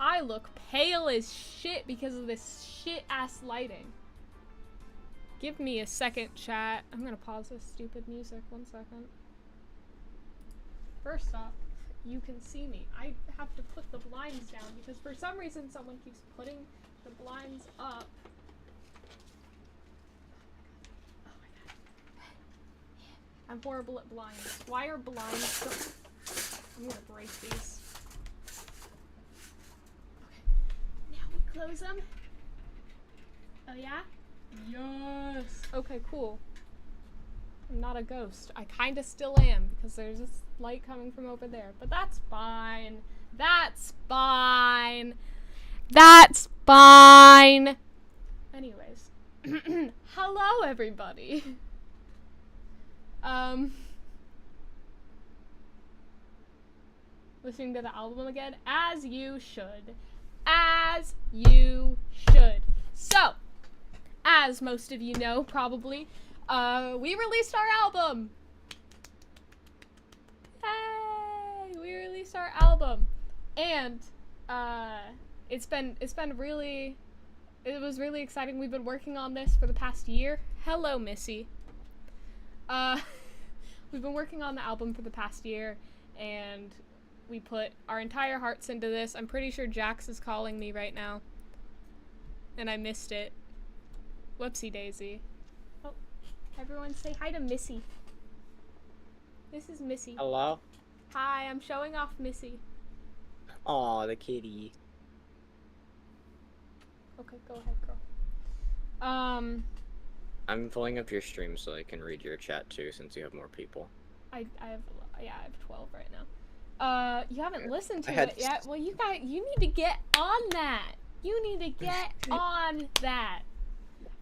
I look pale as shit because of this shit-ass lighting. Give me a second, chat. I'm gonna pause this stupid music. 1 second. First off, you can see me. I have to put the blinds down because for some reason someone keeps putting the blinds up. Oh my god. I'm horrible at blinds. Why are blinds so... I'm gonna break these. Okay. Now we close them. Oh yeah? Yes! Okay, cool. I'm not a ghost. I kinda still am, because there's this light coming from over there. But that's fine. That's fine. That's fine. Anyways. Hello, everybody. Listening to the album again? As you should. As you should. So, as most of you know, probably, we released our album! Hey! We released our album! And, it was really exciting. We've been working on this for the past year. Hello, Missy. We've been working on the album for the past year, and we put our entire hearts into this. I'm pretty sure Jax is calling me right now. And I missed it. Whoopsie daisy. Oh, everyone say hi to Missy. This is Missy. Hello? Hi, I'm showing off Missy. Aw, the kitty. Okay, go ahead, girl. I'm pulling up your stream so I can read your chat too, since you have more people. I have 12 right now. You haven't listened to it yet? Well, you need to get on that. You need to get on that.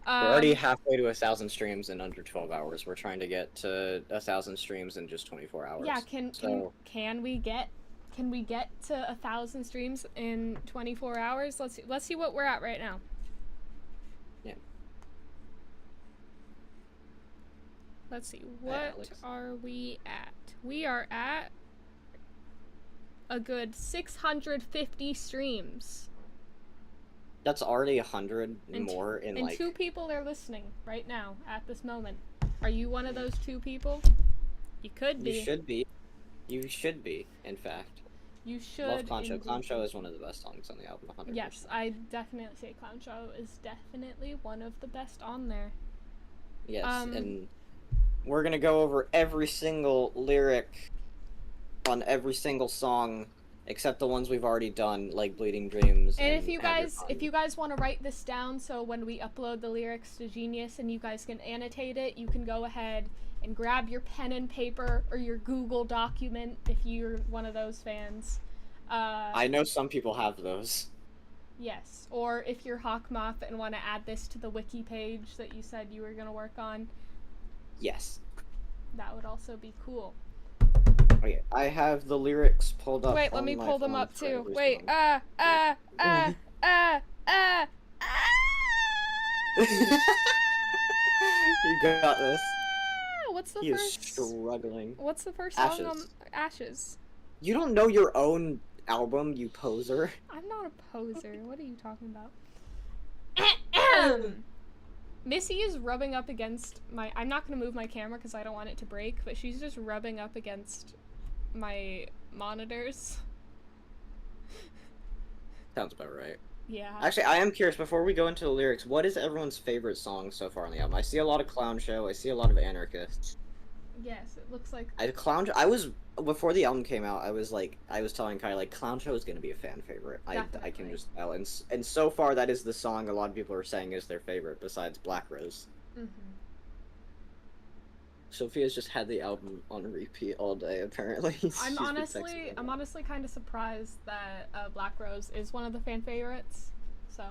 We're already halfway to 1,000 streams in under 12 hours. We're trying to get to 1,000 streams in just 24 hours. Yeah, can we get to 1,000 streams in 24 hours? Let's see what we're at right now. Yeah. Let's see. What are we at? We are at a good 650 streams. That's already 100 more and like... 2 people are listening right now, at this moment. Are you one of those 2 people? You could be. You should be. You should be, in fact. You should. Love Clown Show. Clown Show is one of the best songs on the album, 100%. Yes, I definitely say Clown Show is definitely one of the best on there. Yes, and we're gonna go over every single lyric on every single song, except the ones we've already done, like Bleeding Dreams. And if you guys want to write this down, so when we upload the lyrics to Genius and you guys can annotate it, you can go ahead and grab your pen and paper or your Google document if you're one of those fans. I know some people have those. Yes, or if you're Hawkmoth and want to add this to the wiki page that you said you were going to work on. Yes. That would also be cool. Okay, I have the lyrics pulled up. Wait, let me pull them up too. Wait, You got this. What's the He first? Is struggling. What's the first Ashes. song on Ashes? You don't know your own album, you poser. I'm not a poser. What are you talking about? Missy is rubbing up against my... I'm not going to move my camera because I don't want it to break, but she's just rubbing up against my monitors. Sounds about right. Yeah. Actually, I am curious, before we go into the lyrics, what is everyone's favorite song so far on the album? I see a lot of Clown Show, I see a lot of Anarchists. Yes, it looks like... Before the album came out, I was telling Kai, like, Clown Show is going to be a fan favorite. I can just tell. And so far, that is the song a lot of people are saying is their favorite, besides Black Rose. Mm-hmm. Sophia's just had the album on repeat all day, apparently. I'm honestly kind of surprised that Black Rose is one of the fan favorites, so...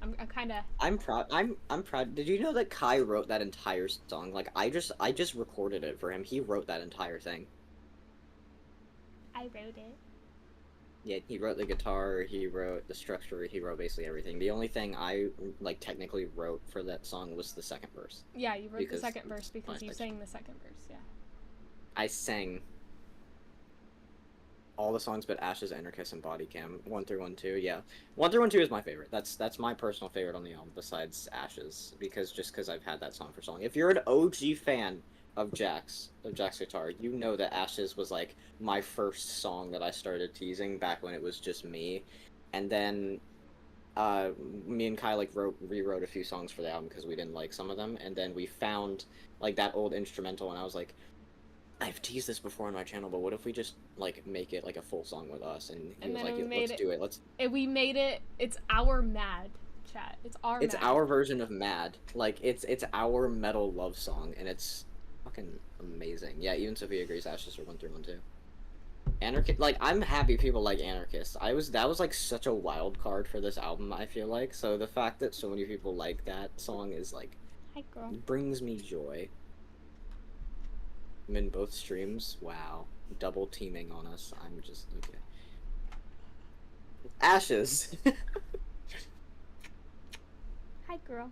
I'm proud. I'm proud. Did you know that Kai wrote that entire song? Like, I just recorded it for him. He wrote that entire thing. I wrote it. Yeah, he wrote the guitar, he wrote the structure, he wrote basically everything. The only thing I, like, technically wrote for that song was the second verse. Yeah, you wrote the second verse because you sang the second verse, yeah. I sang. all the songs but Ashes, Anarchist, and Body Cam. 1 through 1 2, yeah. 1 through 1 2 is my favorite. That's my personal favorite on the album, besides Ashes, because I've had that song for so long. If you're an OG fan of Jack's guitar, you know that Ashes was like my first song that I started teasing back when it was just me, and then me and Kai like rewrote a few songs for the album because we didn't like some of them, and then we found like that old instrumental, and I was like, I've teased this before on my channel, but what if we just like make it like a full song with us? And he was like, let's do it. We made it. It's our Mad, chat. It's Mad. Our version of Mad. Like it's our metal love song, and it's fucking amazing. Yeah, even Sophia agrees. Ashes are 1 through 1 2. Anarchist, like, I'm happy people like Anarchist. That was like such a wild card for this album, I feel like. So the fact that so many people like that song is like, hi, girl, brings me joy. I'm in both streams. Wow, double teaming on us. I'm just okay. Ashes. Hi, girl.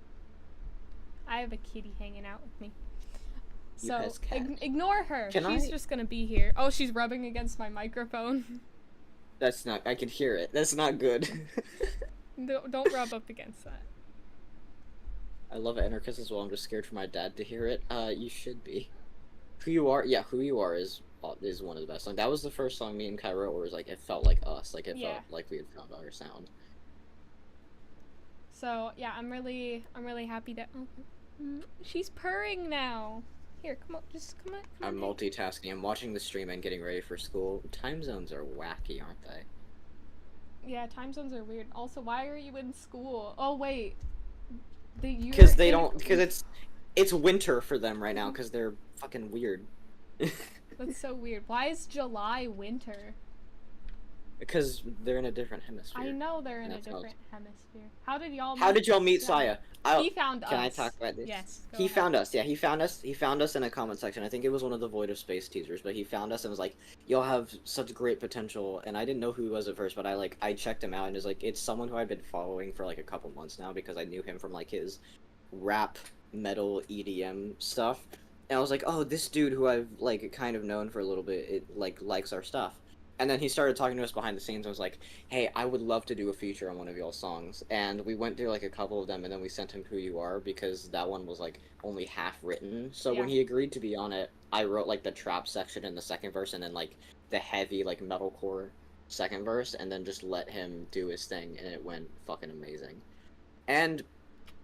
I have a kitty hanging out with me. So, ignore her. She's just gonna be here. Oh, she's rubbing against my microphone. That's not... I can hear it. That's not good. Don't rub up against that. I love Anarchist as well. I'm just scared for my dad to hear it. You should be. Who You Are... Yeah, Who You Are is one of the best songs. That was the first song me and Kai wrote where it was like, it felt like us. Like, it felt like we had found our sound. So, yeah, I'm really happy that... Oh, she's purring now. Here, come on, just come on. I'm multitasking. I'm watching the stream and getting ready for school. Time zones are wacky, aren't they? Yeah, time zones are weird. Also, why are you in school? Oh wait, because they don't. Because it's winter for them right now. Because they're fucking weird. That's so weird. Why is July winter? Because they're in a different hemisphere. I know they're in a different hemisphere. How did y'all meet Saya? He found us. Can I talk about this? Yes. He found us. Yeah, he found us. He found us in a comment section. I think it was one of the Void of Space teasers, but he found us and was like, "Y'all have such great potential." And I didn't know who he was at first, but I checked him out and it's someone who I've been following for like a couple months now because I knew him from like his rap, metal, EDM stuff. And I was like, "Oh, this dude who I've like kind of known for a little bit, likes our stuff." And then he started talking to us behind the scenes and was like, hey, I would love to do a feature on one of y'all's songs. And we went through like a couple of them and then we sent him Who You Are because that one was like only half written. So when he agreed to be on it, I wrote like the trap section in the second verse and then like the heavy like metalcore second verse and then just let him do his thing and it went fucking amazing. And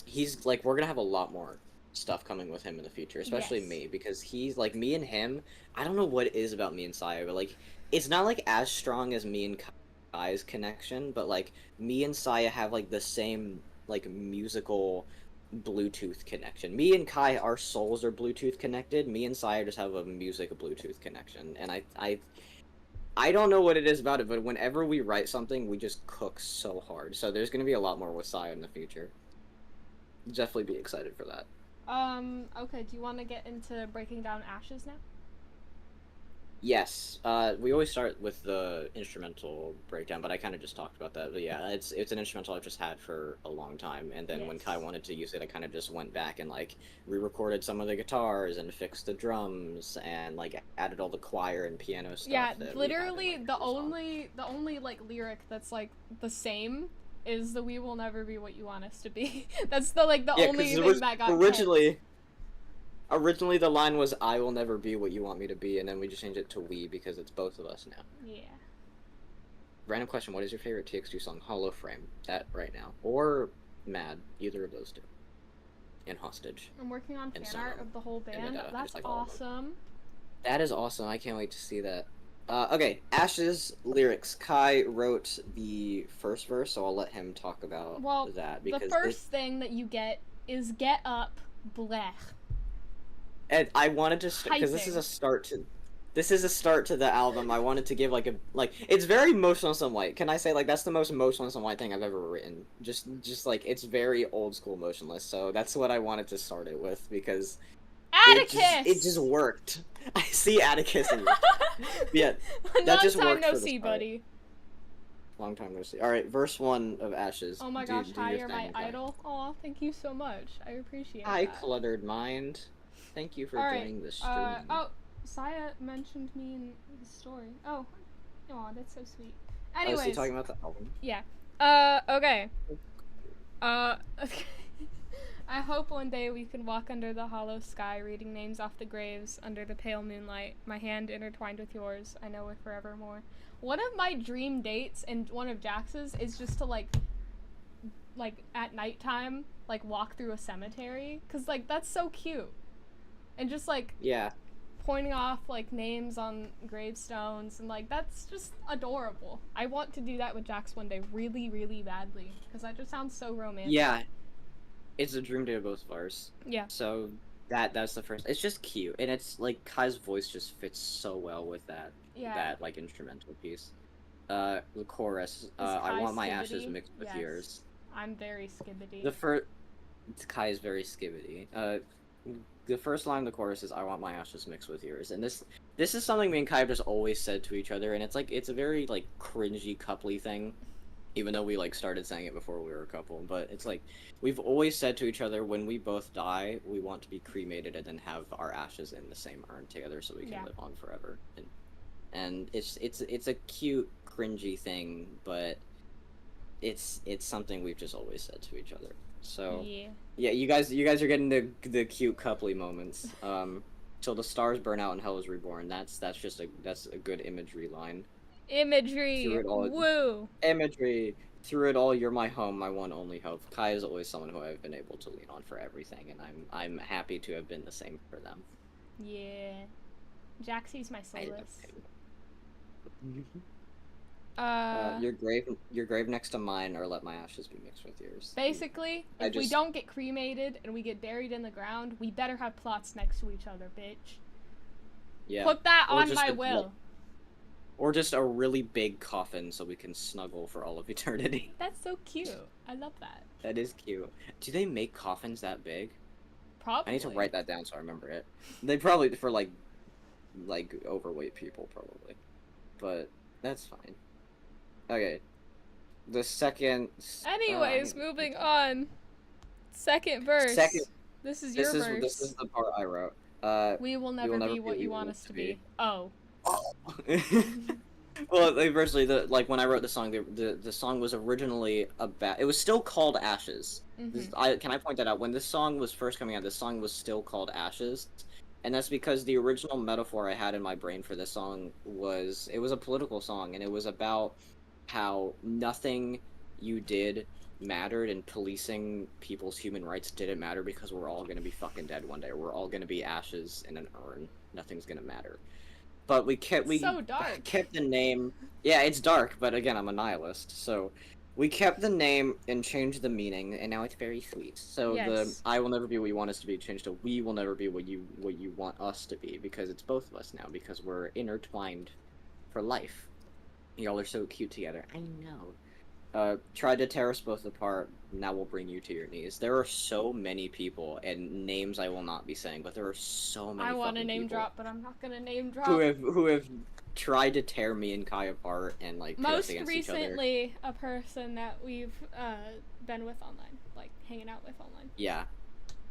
he's like, we're gonna have a lot more stuff coming with him in the future, especially me, because he's like, me and him, I don't know what it is about me and Saya, but like, it's not like as strong as me and Kai's connection, but like me and Saya have like the same like musical Bluetooth connection. Me and Kai, our souls are Bluetooth connected. Me and Saya just have a music Bluetooth connection, and I don't know what it is about it, but whenever we write something, we just cook so hard. So there's gonna be a lot more with Saya in the future. Definitely be excited for that. Okay, do you want to get into breaking down Ashes now? Yes. We always start with the instrumental breakdown, but I kind of just talked about that. But yeah, it's an instrumental I've just had for a long time, and then when Kai wanted to use it, I kind of just went back and like re-recorded some of the guitars and fixed the drums and like added all the choir and piano stuff. Yeah, literally the only like lyric that's like the same is the "We will never be what you want us to be." That's the only thing that got Originally, the line was, I will never be what you want me to be, and then we just changed it to we because it's both of us now. Yeah. Random question, what is your favorite TX2 song? Hollow Frame. That right now. Or Mad. Either of those two. And Hostage. I'm working on fan art of the whole band. That's like awesome. That is awesome. I can't wait to see that. Okay, Ashes lyrics. Kai wrote the first verse, so I'll let him talk about that. Because the first thing that you get is get up, blech. And I wanted to, because this is a start to the album. I wanted to give it's very Motionless in White. Can I say that's the most Motionless in White thing I've ever written? Just like it's very old school Motionless. So that's what I wanted to start it with because Atticus. It just worked. I see Atticus. Yeah, that just worked. Long time no see, buddy. Long time no see. All right, verse 1 of Ashes. Oh my gosh, Ty, you're my idol. Aw, thank you so much. I appreciate that. Hi, Cluttered Mind. Thank you for joining the stream. Saya mentioned me in the story. Oh, Aw, that's so sweet. Oh, is he Anyways, talking about the album? yeah. Okay. I hope one day we can walk under the hollow sky, reading names off the graves under the pale moonlight, my hand intertwined with yours. I know we're forevermore. One of my dream dates and one of Jax's is just to like at nighttime, like walk through a cemetery, cause like that's so cute, and just like Yeah. pointing off like names on gravestones and like that's just adorable. I want to do that with Jax one day, really, really badly, cause that just sounds so romantic. Yeah. It's a dream day of both of ours. Yeah. So that's the first. It's just cute, and it's like Kai's voice just fits so well with that Yeah. that like instrumental piece. The chorus. I Kai want my ashes skibbity? mixed with Yes. yours. I'm very skibbity. The first. Kai is very skibbity. The first line of the chorus is "I want my ashes mixed with yours," and this is something me and Kai have just always said to each other, and it's like it's a very like cringy coupley thing. Even though we like started saying it before we were a couple, but it's like we've always said to each other, when we both die, we want to be cremated and then have our ashes in the same urn together so we can Yeah. live on forever. And it's a cute cringy thing, but it's something we've just always said to each other. So yeah, you guys are getting the cute coupley moments. Till the stars burn out and hell is reborn. That's just a good imagery line. Imagery. Through it all. Woo. Imagery. Through it all, you're my home, my one only hope. Kai is always someone who I've been able to lean on for everything, and I'm happy to have been the same for them. Yeah. Jaxie's my I love solace. him. Your grave next to mine, or let my ashes be mixed with yours. Basically, if we don't get cremated and we get buried in the ground, we better have plots next to each other, bitch. Yeah. Put that Or on just my a- will. Or just a really big coffin so we can snuggle for all of eternity. That's so cute. I love that. That is cute. Do they make coffins that big? Probably. I need to write that down so I remember it. They probably for like overweight people probably, but that's fine. Okay, the second. Anyways, moving on. Second verse. This is your verse. This is the part I wrote. We will never be what you want us to be. Oh. Well, like, firstly, when I wrote the song, the song was originally about. It was still called Ashes. Mm-hmm. Can I point that out? When this song was first coming out, this song was still called Ashes, and that's because the original metaphor I had in my brain for this song was it was a political song, and it was about how nothing you did mattered, and policing people's human rights didn't matter because we're all gonna be fucking dead one day. We're all gonna be ashes in an urn. Nothing's gonna matter. But we kept so dark. kept the name. Yeah, it's dark, but again, I'm a nihilist, so we kept the name and changed the meaning, and now it's very sweet. So Yes. the "I will never be what you want us to be" changed to "We will never be what you want us to be," because it's both of us now, because we're intertwined for life. Y'all are so cute together. I know. Tried to tear us both apart. Now we'll bring you to your knees. There are so many people and names I will not be saying, but there are so many. I want to fucking name people drop, but I'm not gonna name drop. who have tried to tear me and Kai apart and like pit us Most against each other. recently, a person that we've been with online, like hanging out with online. Yeah,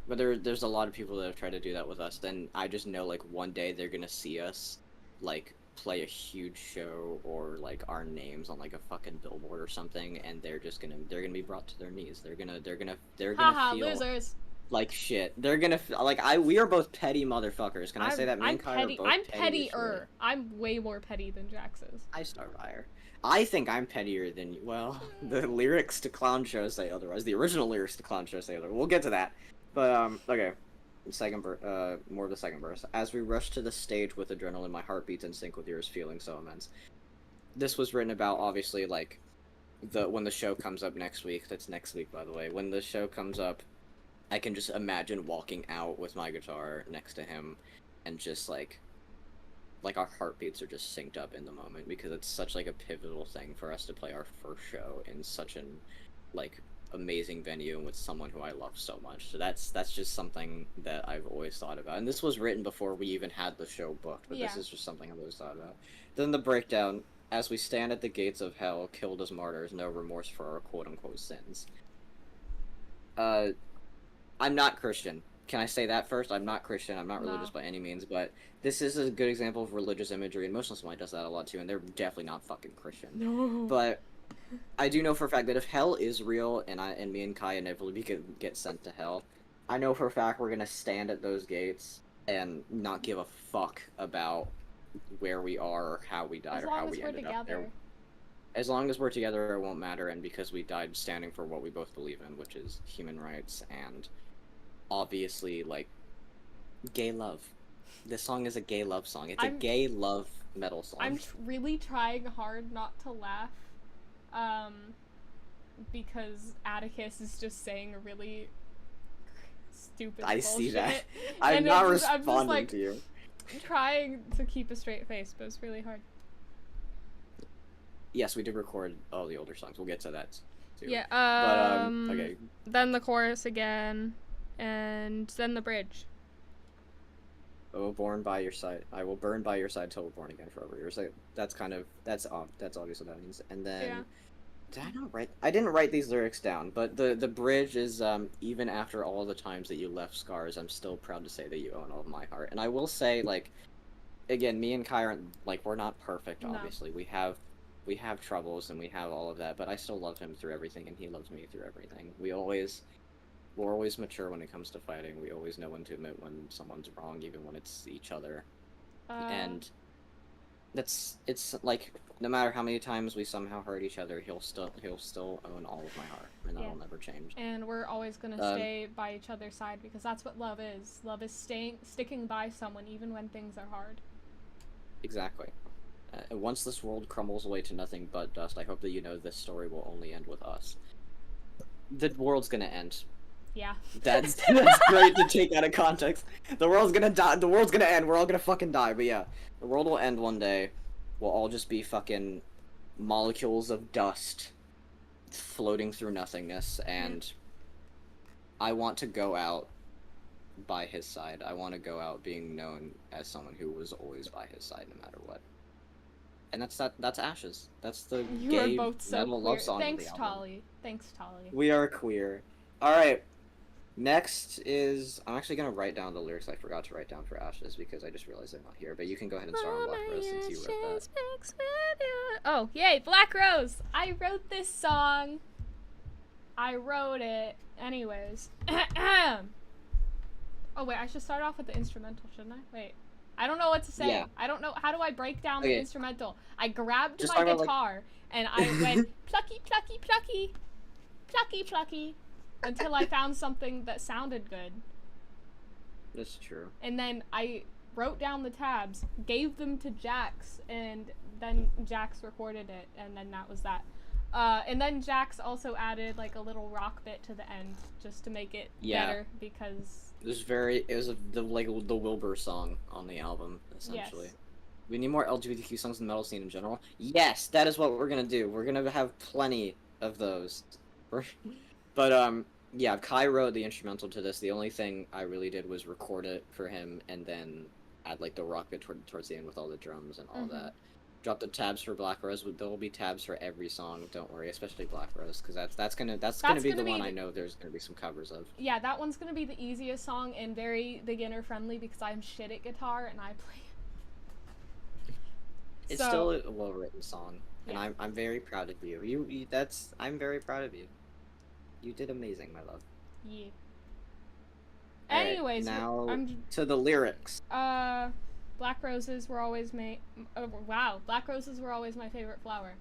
but there's a lot of people that have tried to do that with us. Then I just know like one day they're gonna see us, like play a huge show or like our names on like a fucking billboard or something, and they're gonna be brought to their knees. They're gonna Haha, feel losers. like shit. They're gonna we are both petty motherfuckers. Can I say that? Me and Kai are both I'm petty as pettier. shit. I'm way more petty than Jax is. I start higher. I think I'm pettier than you. Well, the lyrics to Clown Show say otherwise. The original lyrics to Clown Show say otherwise. We'll get to that. But okay. More of the second verse. As we rush to the stage with adrenaline, my heart beats in sync with yours, feeling so immense. This was written about obviously like when the show comes up next week. That's next week, by the way. When the show comes up, I can just imagine walking out with my guitar next to him, and just like our heartbeats are just synced up in the moment, because it's such like a pivotal thing for us to play our first show in such an like amazing venue and with someone who I love so much. So that's just something that I've always thought about. And this was written before we even had the show booked, but This is just something I've always thought about. Then the breakdown: as we stand at the gates of hell, killed as martyrs, no remorse for our quote-unquote sins. I'm not Christian. can I say that first? I'm not Christian. I'm not religious No. by any means, but this is a good example of religious imagery, and Muslim Somali does that a lot too, and they're definitely not fucking Christian. No. But I do know for a fact that if hell is real, and me and Kai inevitably get sent to hell, I know for a fact we're gonna stand at those gates and not give a fuck about where we are or how we died As or how long as we we're ended up there. together. As long as we're together, it won't matter, and because we died standing for what we both believe in, which is human rights and obviously, like, gay love. This song is a gay love song. It's a gay love metal song. I'm really trying hard not to laugh, because Atticus is just saying a really stupid I bullshit. see that. I'm not responding like, to you. Trying to keep a straight face, but it's really hard. Yes, we did record all the older songs. We'll get to that too. Yeah, But, okay. Then the chorus again, and then the bridge. Oh, born by your side. I will burn by your side till we're born again forever. You're like, that's obvious what that means. And then, Yeah. did I not write? I didn't write these lyrics down, but the bridge is even after all the times that you left scars, I'm still proud to say that you own all of my heart. And I will say, like, again, me and Kai aren't, like, we're not perfect. No. Obviously, we have troubles and we have all of that, but I still love him through everything, and he loves me through everything. We're always mature when it comes to fighting. We always know when to admit when someone's wrong, even when it's each other. And it's like, no matter how many times we somehow hurt each other, he'll still own all of my heart, and that'll never change. And we're always gonna stay by each other's side, because that's what love is. Love is sticking by someone even when things are hard. Exactly. Once this world crumbles away to nothing but dust, I hope that you know this story will only end with us. The world's gonna end. Yeah. That's great to take out of context. The world's gonna die. The world's gonna end. We're all gonna fucking die. But yeah, the world will end one day. We'll all just be fucking molecules of dust floating through nothingness. And I want to go out by his side. I want to go out being known as someone who was always by his side, no matter what. And that's Ashes. That's the gay metal love song. Thanks, Tolly. Thanks, Tolly. We are queer. All right. Next is, I'm actually gonna write down the lyrics I forgot to write down for Ashes because I just realized they're not here. But you can go ahead and start on Black Rose since you wrote that. Oh, yay, Black Rose! I wrote this song. I wrote it. Anyways. Oh wait, I should start off with the instrumental, shouldn't I? Wait. I don't know what to say. Yeah. I don't know. How do I break down the instrumental? I grabbed Just my talk about, guitar and I went plucky, plucky, plucky, plucky, plucky, until I found something that sounded good. That's true. And then I wrote down the tabs, gave them to Jax, and then Jax recorded it, and then that was that. And then Jax also added like a little rock bit to the end just to make it better because it was the Wilbur song on the album, essentially. Yes. We need more LGBTQ songs in the metal scene in general. Yes, that is what we're gonna do. We're gonna have plenty of those. But yeah, Kai wrote the instrumental to this. The only thing I really did was record it for him and then add like the rock bit towards the end with all the drums and all that. Drop the tabs for Black Rose. There will be tabs for every song. Don't worry, especially Black Rose, because that's gonna be the one I know there's gonna be some covers of. Yeah, that one's gonna be the easiest song and very beginner friendly because I'm shit at guitar and I play. It's still a well written song, and I'm very proud of you. I'm very proud of you. You did amazing, my love. Yeah. Anyways, now to the lyrics. Black roses were always Black roses were always my favorite flower.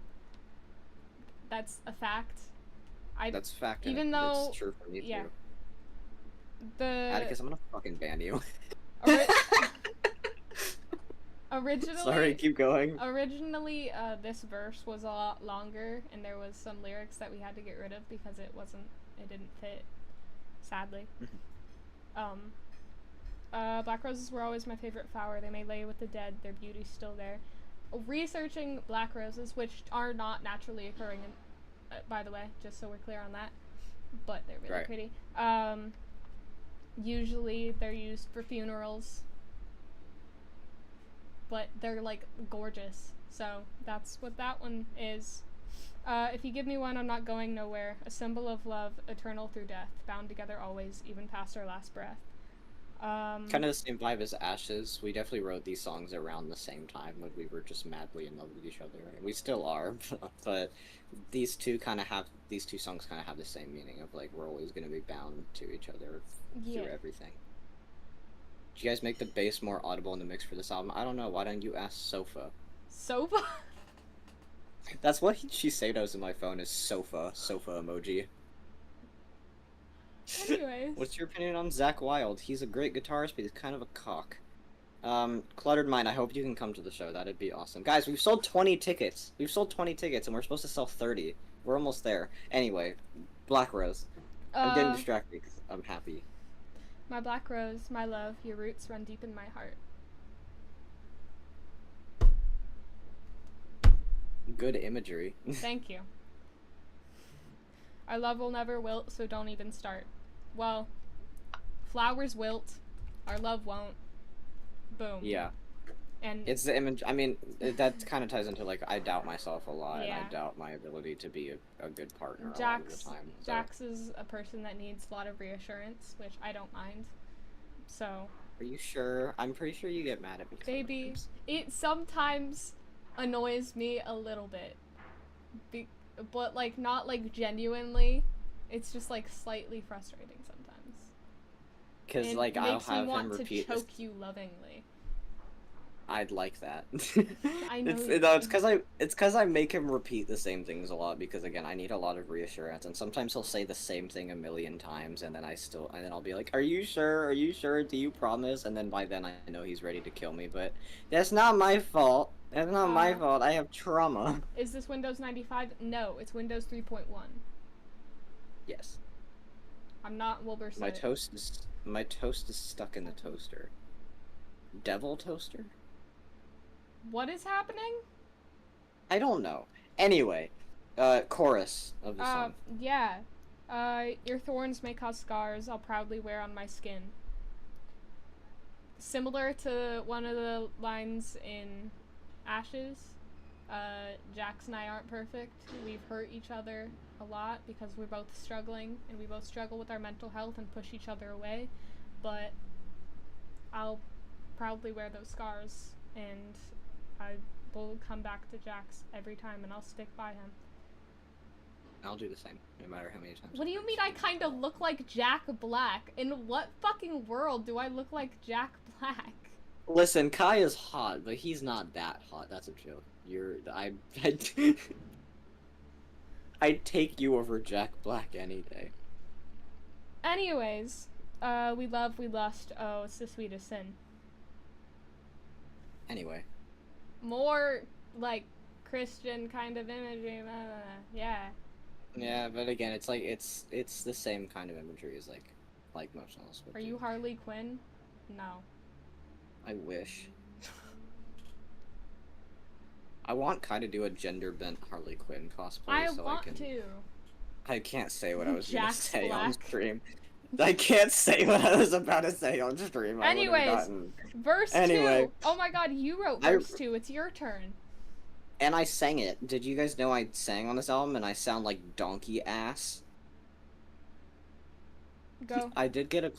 That's a fact. That's a fact. Even though it's true for me too. Atticus, I'm gonna fucking ban you. Originally, sorry, keep going. Originally, this verse was a lot longer, and there was some lyrics that we had to get rid of because it didn't fit, sadly. Black roses were always my favorite flower. They may lay with the dead, their beauty's still there. Researching black roses, which are not naturally occurring, by the way, just so we're clear on that, but they're really pretty. Usually they're used for funerals, but they're like gorgeous, so that's what that one is. If you give me one, I'm not going nowhere. A symbol of love, eternal through death, bound together always, even past our last breath. Kind of the same vibe as Ashes. We definitely wrote these songs around the same time when we were just madly in love with each other. We still are, but these two songs kind of have the same meaning of like we're always gonna be bound to each other Yeah. through everything. Did you guys make the bass more audible in the mix for this album? I don't know. Why don't you ask Sofa? Sofa? That's what she Shiseido's in my phone is sofa emoji. Anyways. What's your opinion on Zakk Wylde? He's a great guitarist, but he's kind of a cock. Cluttered Mind, I hope you can come to the show. That'd be awesome. Guys, we've sold 20 tickets. We've sold 20 tickets, and we're supposed to sell 30. We're almost there. Anyway, Black Rose. I'm getting distracted because I'm happy. My Black Rose, my love, your roots run deep in my heart. Good imagery. Thank you. Our love will never wilt, so don't even start. Well, flowers wilt, our love won't. Boom. Yeah. And it's the image. I mean, that kind of ties into like I doubt myself a lot, Yeah. and I doubt my ability to be a good partner a lot of Jax, the time. So. Jax is a person that needs a lot of reassurance, which I don't mind. So, Are you sure? I'm pretty sure you get mad at me. baby, sometimes. it sometimes annoys me a little bit. But like not like genuinely. It's just like slightly frustrating sometimes. Because It like I'll makes me have him want to repeat. choke you lovingly. I'd like that. I know. It's because I make him repeat the same things a lot because again I need a lot of reassurance and sometimes he'll say the same thing a million times and then I'll be like, are you sure? Are you sure? Do you promise? And then by then I know he's ready to kill me, but that's not my fault. That's not my fault. I have trauma. Is this Windows 95? No, it's Windows 3.1. Yes. I'm not Wilbur. My toast is stuck in the toaster. Devil toaster? What is happening? I don't know. Anyway, chorus of the song. Yeah. Your thorns may cause scars I'll proudly wear on my skin. Similar to one of the lines in Ashes, Jax and I aren't perfect. We've hurt each other a lot because we're both struggling, and we both struggle with our mental health and push each other away, but I'll proudly wear those scars, and I will come back to Jax every time, and I'll stick by him. I'll do the same, no matter how many times. What do you mean I kind of look like Jack Black? In what fucking world do I look like Jack Black? Listen, Kai is hot, but he's not that hot. That's a joke. I'd take you over Jack Black any day. Anyways, we love, we lust, oh, it's the sweetest sin. Anyway. More, like, Christian kind of imagery, yeah. Yeah, but again, it's like, it's the same kind of imagery as, like most else. Are you Harley Quinn? No. I wish. I want Kai to do a gender-bent Harley Quinn cosplay I so want I can... to. I can't say what I was gonna Jack say on Black. stream. I can't say what I was about to say on stream. Anyways, verse 2. Oh my god, you wrote verse 2. It's your turn. And I sang it. Did you guys know I sang on this album and I sound like donkey ass? Go. I did get a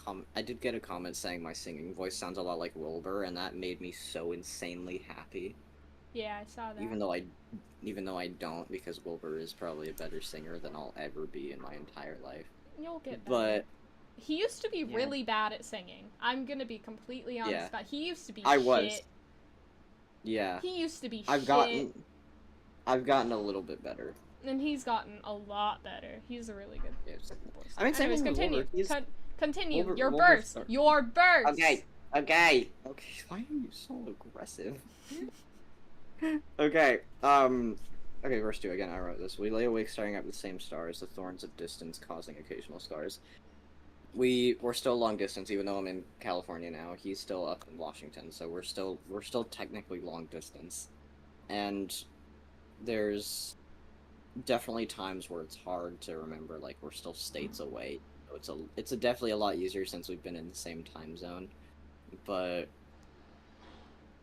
comment saying my singing voice sounds a lot like Wilbur, and that made me so insanely happy. Yeah, I saw that. Even though I don't, because Wilbur is probably a better singer than I'll ever be in my entire life. You'll get better. But he used to be really bad at singing. I'm gonna be completely honest about he used to be I shit. was. Yeah. He used to be I've gotten a little bit better. And he's gotten a lot better. He's a really good voice. I mean, same Anyways, with continue. Wilbur. Continue. Wilbur- Your Wilbur's burst. Your burst. Okay. Why are you so aggressive? Okay. Okay, verse 2 again. I wrote this. We lay awake staring at the same stars, the thorns of distance causing occasional scars. We're still long distance, even though I'm in California now. He's still up in Washington, so we're still technically long distance. And there's definitely times where it's hard to remember, like, we're still states away. So it's definitely a lot easier since we've been in the same time zone, but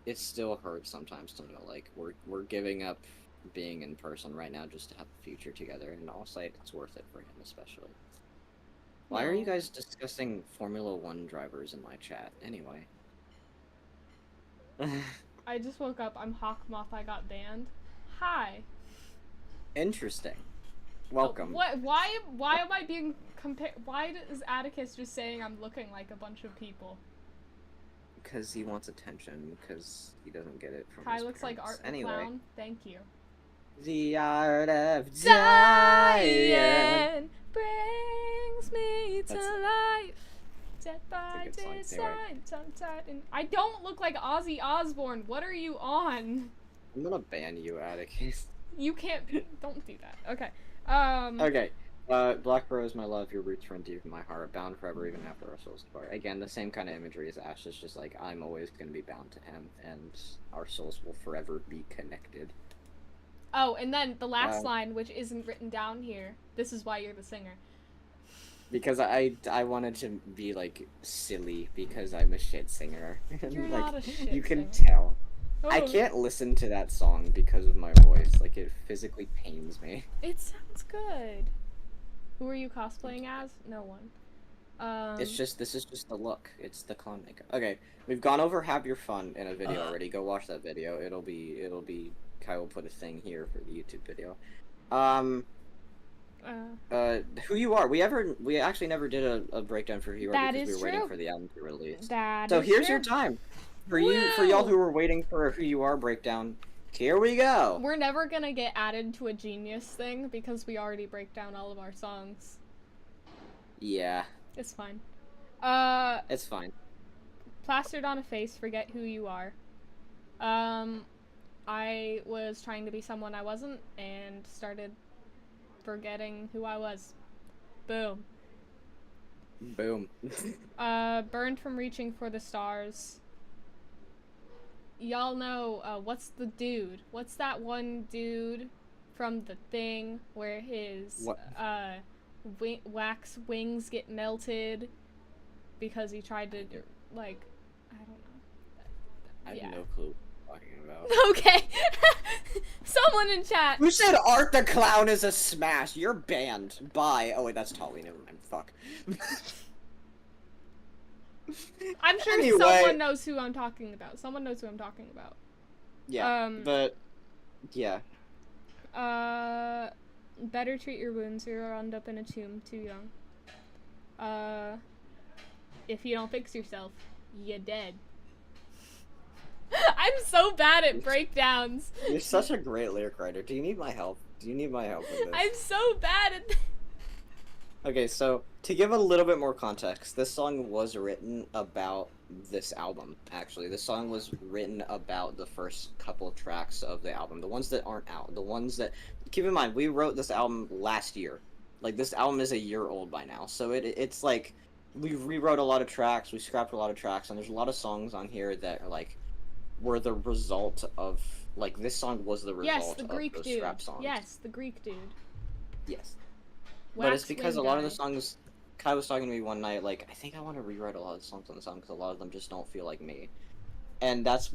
it still hurts sometimes to know, like, we're giving up being in person right now just to have a future together, and I'll say it's worth it for him especially. Why are you No. guys discussing Formula 1 drivers in my chat, anyway? I just woke up. I'm Hawkmoth. I got banned. Hi. Interesting. Welcome. What? Why am I being compared? Why is Atticus just saying I'm looking like a bunch of people? Because he wants attention, because he doesn't get it from Kai his looks like parents. Art the Anyway. Clown. Thank you. The art of dying. Dying brings me to That's- life. Dead by It's a good song, design, tongue-tied and I don't look like Ozzy Osbourne. What are you on? I'm gonna ban you, Atticus. You can't. Don't do that. Okay. Okay. Black Bro is my love, your roots run deep in my heart, bound forever even after our souls depart. Again, the same kind of imagery as Ash, is just like, I'm always gonna be bound to him, and our souls will forever be connected. Oh, and then the last line, which isn't written down here. This is why you're the singer. Because I wanted to be, like, silly, because I'm a shit singer. You're like, not a shit you can singer. tell. Oh, I can't listen to that song because of my voice. Like, it physically pains me. It sounds good. Who are you cosplaying as? No one. This is just the look. It's the clown makeup. Okay, we've gone over Have Your Fun in a video already. Go watch that video. It'll be Kai will put a thing here for the YouTube video. Who You Are. We actually never did a breakdown for Who You Are That because we is were waiting true. for the album to release. That So is here's true. your time. For y'all who were waiting for a Who You Are breakdown, here we go. We're never gonna get added to a Genius thing because we already break down all of our songs. Yeah, It's fine. it's fine. Plastered on a Face, Forget Who You Are. I was trying to be someone I wasn't and started forgetting who I was. Boom. Boom. Burned from Reaching for the Stars. Y'all know, what's the dude? What's that one dude from The Thing where his, What? wax wings get melted because he tried to, like, I don't know. I have Yeah. no clue what you're talking about. Okay. Someone in chat. Who said Art the Clown is a smash? You're banned. Bye. Oh wait, that's Tolly. Never mind. Fuck. I'm sure Anyway. someone knows who I'm talking about. Someone knows who I'm talking about. Yeah. But yeah. Better treat your wounds or you'll end up in a tomb too young. If you don't fix yourself, you're dead. I'm so bad at breakdowns. You're such a great lyric writer. Do you need my help? Do you need my help with this? I'm so bad at Okay, so to give a little bit more context, this song was written about this album, actually. This song was written about the first couple of tracks of the album, the ones that aren't out, the ones that... Keep in mind, we wrote this album last year. Like, this album is a year old by now, so it's like, we rewrote a lot of tracks, we scrapped a lot of tracks, and there's a lot of songs on here that are, like, were the result of... Like, this song was the result Yes, the of Greek those dude. scrap songs. Yes, the Greek dude. Yes. But it's Wax because a wing lot of guy. the songs, Kai was talking to me one night, like, I think I want to rewrite a lot of the songs on the song because a lot of them just don't feel like me. And that's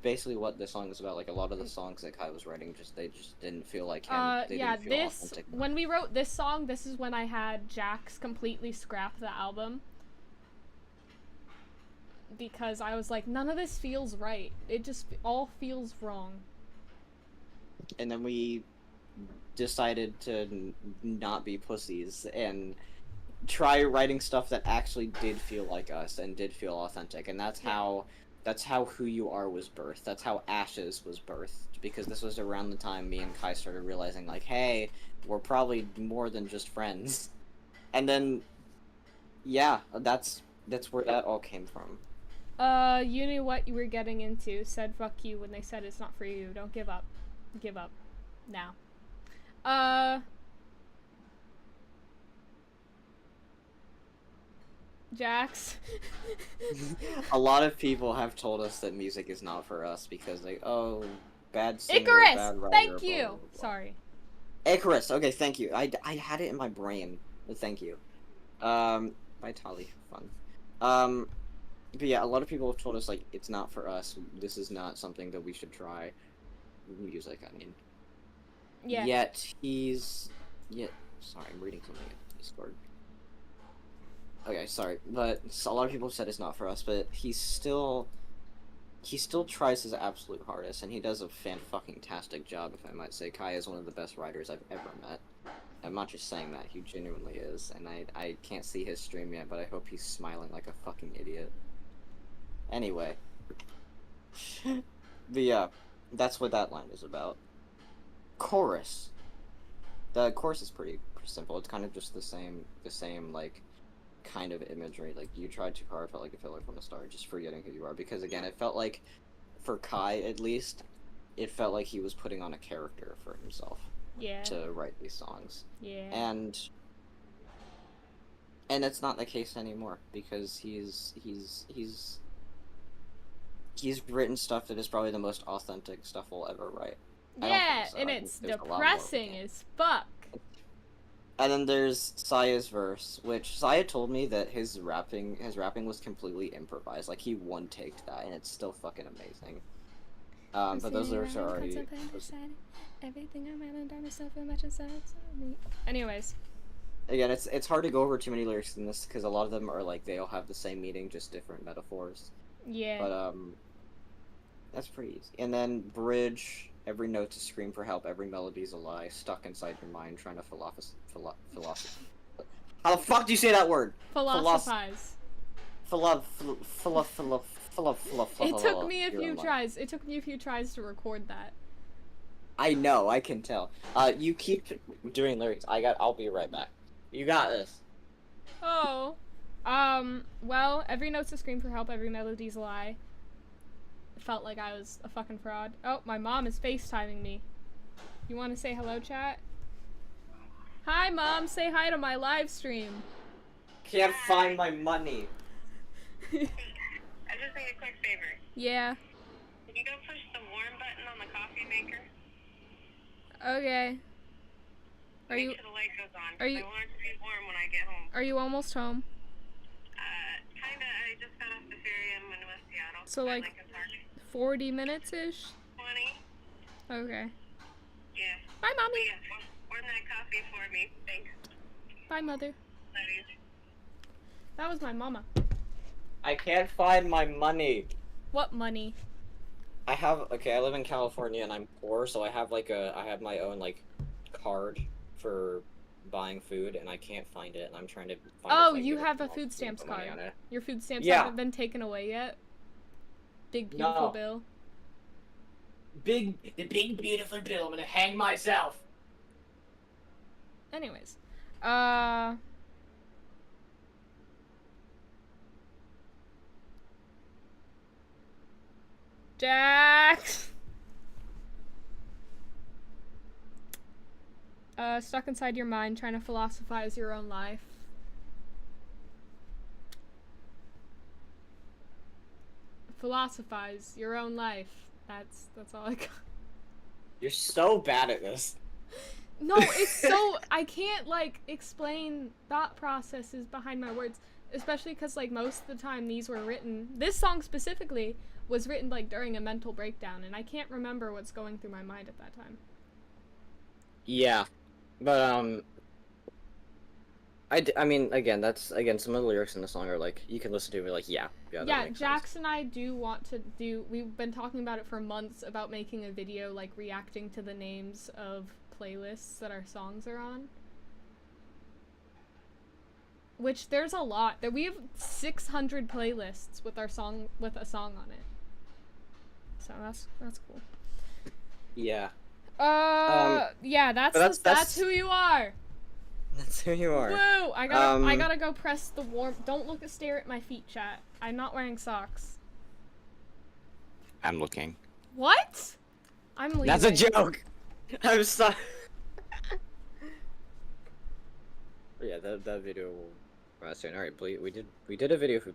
basically what this song is about. Like, a lot of the songs that Kai was writing, they just didn't feel like him. They Yeah, didn't feel this, authentic. when we wrote this song, this is when I had Jax completely scrap the album. Because I was like, none of this feels right. It just all feels wrong. And then we decided to not be pussies and try writing stuff that actually did feel like us and did feel authentic. And that's how Who You Are was birthed. That's how Ashes was birthed. Because this was around the time me and Kai started realizing, like, hey, we're probably more than just friends. And then, yeah, that's where that all came from. You knew what you were getting into. Said fuck you when they said it's not for you. Don't give up. Give up. Now. Jax. A lot of people have told us that music is not for us because bad singer, Icarus! bad writer, Thank blah, you! blah, blah. Sorry. Icarus, okay, thank you. I had it in my brain. Thank you. By Tali, fun. But yeah, a lot of people have told us, like, it's not for us. This is not something that we should try. Music, I mean. Yeah. Sorry, I'm reading something in Discord. Okay, sorry, but a lot of people said it's not for us, but he still tries his absolute hardest, and he does a fan-fucking-tastic job, if I might say. Kai is one of the best writers I've ever met. I'm not just saying that, he genuinely is, and I can't see his stream yet, but I hope he's smiling like a fucking idiot. Anyway. But yeah, that's what that line is about. Chorus. The chorus is pretty simple. It's kind of just the same, like, kind of imagery. Like, you tried too hard, felt like a filler from the start, just forgetting who you are. Because, again, it felt like, for Kai, at least, it felt like he was putting on a character for himself. Yeah. To write these songs. Yeah. And it's not the case anymore, because he's written stuff that is probably the most authentic stuff we'll ever write. Yeah, so. And it's depressing as fuck. And then there's Saya's verse, which Saya told me that his rapping was completely improvised. Like, he one-taked that, and it's still fucking amazing. But those lyrics are already... Everything I'm at and down is so much inside me. Anyways. Again, it's hard to go over too many lyrics in this, because a lot of them are, like, they all have the same meaning, just different metaphors. Yeah. But, that's pretty easy. And then bridge, every note's a scream for help, every melody's a lie, stuck inside your mind, trying to philosophize. How the fuck do you say that word? Philosophize. It took me a few tries. It took me a few tries to record that. I know, I can tell. You keep doing lyrics. I'll be right back. You got this. Oh. Well, every note's a scream for help, every melody's a lie. It felt like I was a fucking fraud. Oh, my mom is FaceTiming me. You want to say hello, chat? Hi, Mom. Say hi to my live stream. Can't find my money. I just need a quick favor. Yeah. Can you go push the warm button on the coffee maker? Okay. Make sure the light goes on. I want it to be warm when I get home. Are you almost home? Kinda. I just got off the ferry and went to West Seattle. So like 40 minutes-ish? 20. Okay. Yeah. Bye, Mommy. But yeah, warm that coffee for me. Thanks. Bye, Mother. Love you. That was my mama. I can't find my money. What money? I live in California and I'm poor, so I have my own, like, card for buying food, and I can't find it, and I'm trying to find it. Oh, you have a food stamps card. Your food stamps haven't been taken away yet? Big beautiful bill. The big beautiful bill. I'm gonna hang myself. Anyways. Jax! Stuck inside your mind, trying to philosophize your own life. Philosophize your own life. That's all I got. You're so bad at this. No, it's so... I can't, like, explain thought processes behind my words. Especially because, like, most of the time these were written... This song specifically was written, like, during a mental breakdown, and I can't remember what's going through my mind at that time. Yeah. But, I mean, again, some of the lyrics in the song are, like, you can listen to it and be like, yeah, Jax and I do want to do... We've been talking about it for months, about making a video, like, reacting to the names of playlists that our songs are on. Which, there's a lot. We have 600 playlists with a song on it. So, that's cool. Yeah. Yeah, that's who you are! That's who you are. Woo! I gotta go press the warm... Don't stare at my feet, chat. I'm not wearing socks. I'm looking. What? I'm leaving. That's a joke! I'm sorry. Yeah, that video will soon. Alright, we did a video for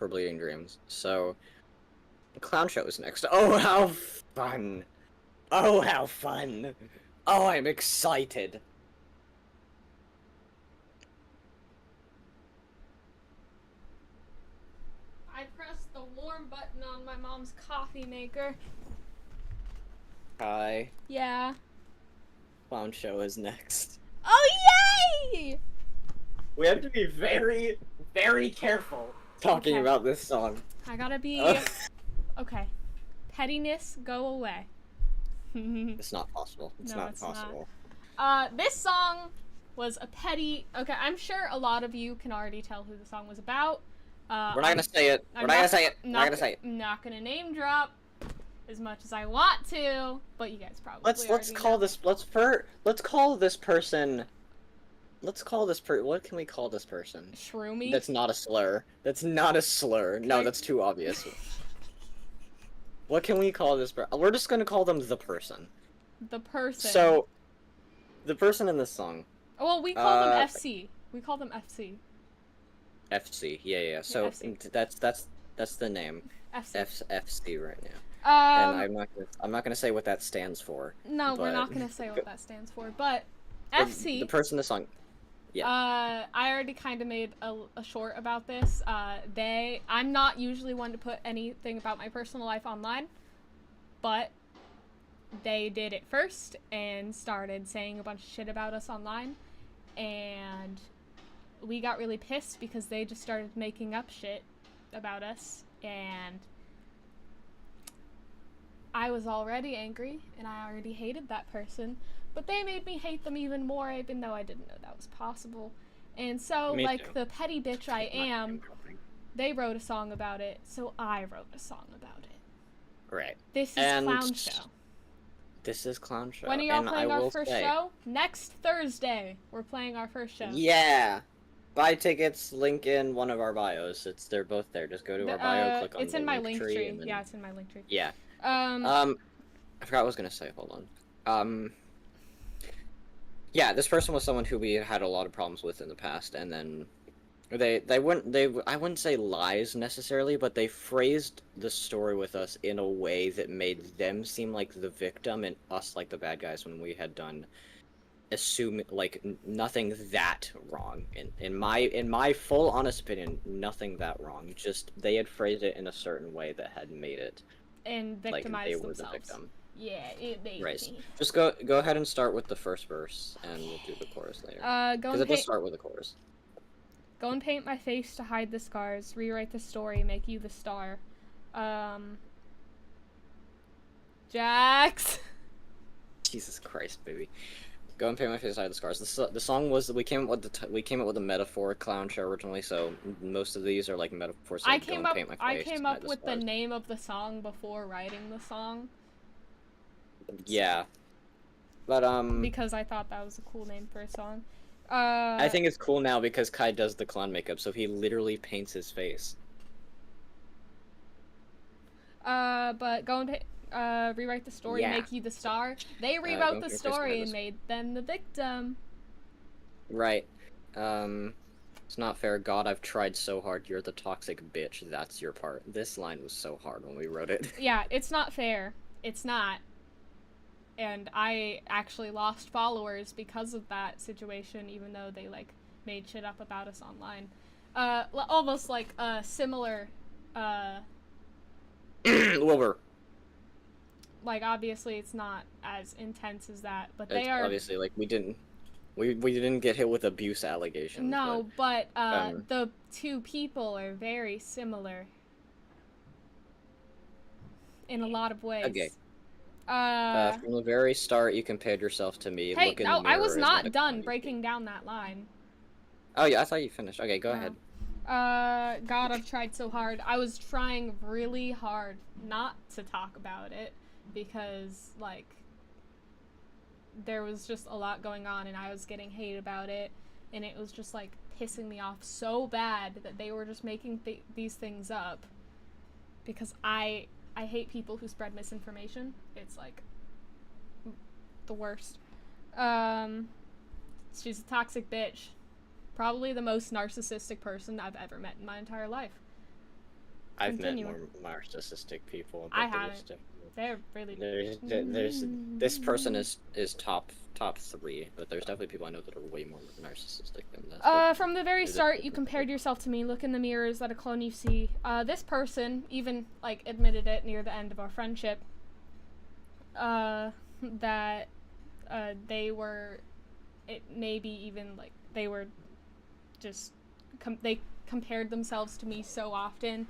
Bleeding Dreams. So Clown Show is next. Oh, how fun! Oh, how fun! Oh, I'm excited! I pressed the warm button on my mom's coffee maker. Hi. Yeah. Clown Show is next. Oh, yay! We have to be very, very careful talking Okay. about this song. I gotta be... Okay. Pettiness, go away. It's not possible. It's No, not it's not. possible. This song was a petty... Okay, I'm sure a lot of you can already tell who the song was about. We're not gonna say it. We're not gonna say it. We're not gonna say it. I'm not gonna name drop as much as I want to, but you guys probably Let's already call know. this. Let's call this person. What can we call this person? Shroomy? That's not a slur. That's not a slur. No, Okay. that's too obvious. What can we call this person? We're just gonna call them the person. The person. So, the person in this song. Well, we call them FC. We call them FC. FC. Yeah. So FC. that's the name. FC. FC right now. And Um, I'm not gonna say what that stands for. no, we're but- not gonna say what that stands for, but The FC. person in the song. I already kind of made a short about this. I'm not usually one to put anything about my personal life online, but they did it first and started saying a bunch of shit about us online, and we got really pissed because they just started making up shit about us, and I was already angry, and I already hated that person, but they made me hate them even more, even though I didn't know that was possible. And so, Me like too. the petty bitch I am, they wrote a song about it, so I wrote a song about it. Right. This is And Clown Show. This is Clown Show. When are y'all and playing I our will first say, show? Next Thursday, we're playing our first show. Yeah. Buy tickets. Link in one of our bios. They're both there. Just go to our bio. Click on It's the in my link link tree. and then- Yeah, it's in my link tree. Yeah. Um, I forgot what I was gonna say. Hold on. Yeah, this person was someone who we had a lot of problems with in the past, and then I wouldn't say lies necessarily, but they phrased the story with us in a way that made them seem like the victim and us like the bad guys when we had done nothing that wrong. In my full honest opinion, nothing that wrong. Just they had phrased it in a certain way that had made it and like victimize they were themselves. the victim. Yeah, it made Right. me. Just go ahead and start with the first verse, and we'll do the chorus later. Go Because and it does paint. start with the chorus. Go and paint my face to hide the scars. Rewrite the story, make you the star. Jax. Jesus Christ, baby. Go and paint my face to hide the scars. The song was we came up with a metaphor clown show originally, so most of these are like metaphors. I Like, came go up. and paint my I face came to hide up with the scars. name of the song before writing the song Yeah, but because I thought that was a cool name for a song. I think it's cool now because Kai does the clown makeup, so he literally paints his face. But go and rewrite the story, Yeah. make you the star. They go rewrote and the paint my face story to hide and the made them the victim. Right. It's not fair. God, I've tried so hard. You're the toxic bitch. That's your part. This line was so hard when we wrote it. Yeah, it's not fair. It's not. And I actually lost followers because of that situation, even though they, like, made shit up about us online. Almost like a similar, Wilbur. like, obviously it's not as intense as that, but they It's are... obviously like we didn't get hit with abuse allegations. No, but, um, the two people are very similar. In a lot of ways. Okay. From the very start, you compared yourself to me. Hey, Look in no, the mirror I was is not a done clown, breaking down that line. Oh yeah, I thought you finished. Okay, go No. ahead. God, I've tried so hard. I was trying really hard not to talk about it because, like, there was just a lot going on and I was getting hate about it, and it was just, like, pissing me off so bad that they were just making these things up because I hate people who spread misinformation. It's, like, the worst. She's a toxic bitch. Probably the most narcissistic person I've ever met in my entire life. I've Continue. met more narcissistic people. But I there's haven't. def- They're really... There's this person is top 3, but there's definitely people I know that are way more narcissistic than this. From the very There's start, definitely you people. compared yourself to me. Look in the mirror. Is that a clone you see? This person even, like, admitted it near the end of our friendship. That they were it maybe even like they were just they compared themselves to me so often,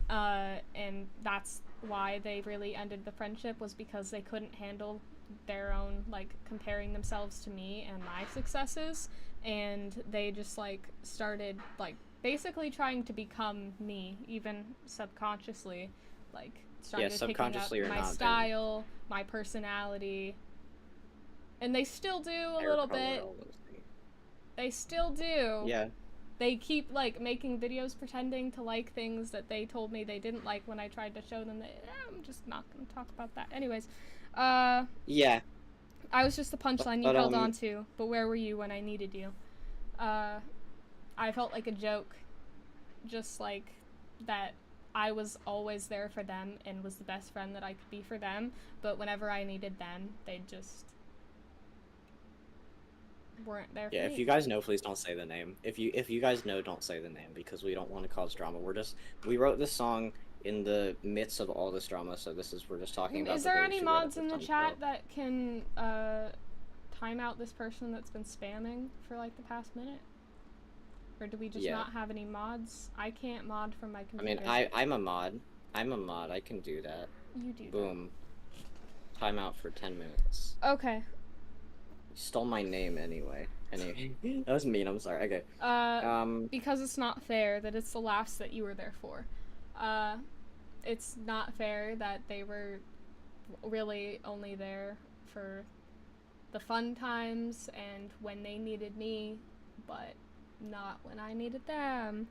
and that's why they really ended the friendship, was because they couldn't handle their own like comparing themselves to me and my successes, and they just like started like basically trying to become me, even subconsciously, like started subconsciously picking up or my not, style, my personality, and they still do a little bit. They still do. Yeah. They keep like making videos pretending to like things that they told me they didn't like when I tried to show them that. I'm just not gonna talk about that. Anyways, yeah. I was just the punchline you held on to, but where were you when I needed you? I felt like a joke, just like that I was always there for them and was the best friend that I could be for them, but whenever I needed them, they just weren't there for me. Yeah, if you guys know, please don't say the name. If you guys know, don't say the name, because we don't want to cause drama. We wrote this song in the midst of all this drama, so we're just talking about. Is there any mods in the chat that can time out this person that's been spamming for like the past minute? Or do we just not have any mods? I can't mod from my computer. I mean, I'm a mod. I can do that. You do. Boom. Timeout for 10 minutes. Okay. You stole my name anyway. That was mean. I'm sorry. Okay. Because it's not fair that it's the laughs that you were there for. It's not fair that they were really only there for the fun times and when they needed me, but not when I needed them.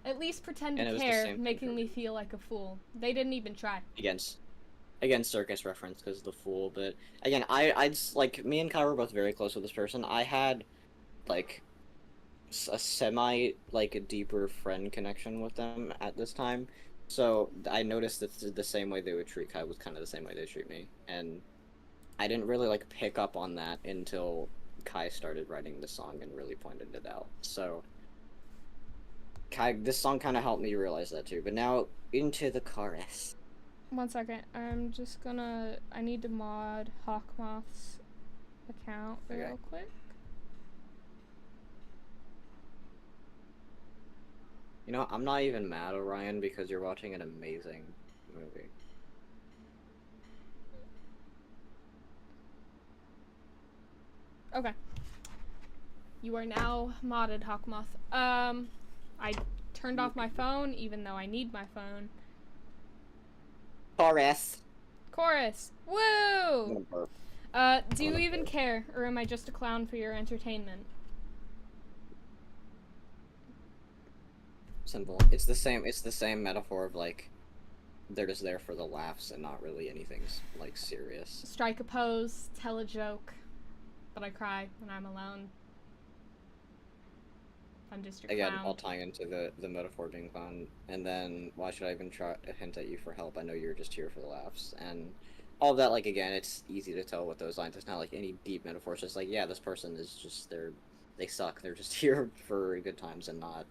At least pretend to care, making me feel like a fool. They didn't even try. Again, circus reference because the fool. But again, I'd like, me and Kai were both very close with this person. I had like a semi like a deeper friend connection with them at this time, so I noticed that the same way they would treat Kai was kind of the same way they treat me, and I didn't really like pick up on that until Kai started writing the song and really pointed it out. So Kai, this song kind of helped me realize that too. But now into the chorus. 1 second. I'm just gonna. I need to mod Hawkmoth's account real quick. You know, I'm not even mad, Orion, because you're watching an amazing movie. Okay. You are now modded, Hawkmoth. I turned off my phone, even though I need my phone. Chorus! Woo! Do you even care, or am I just a clown for your entertainment? Simple. It's the same metaphor of like, they're just there for the laughs and not really anything like serious. Strike a pose, tell a joke, but I cry when I'm alone. I'm just your clown. All tying into the metaphor being clown, and then why should I even try to hint at you for help? I know you're just here for the laughs, and all of that. Like, again, it's easy to tell with those lines. It's not like any deep metaphor. It's just like, yeah, this person is just they suck. They're just here for good times and not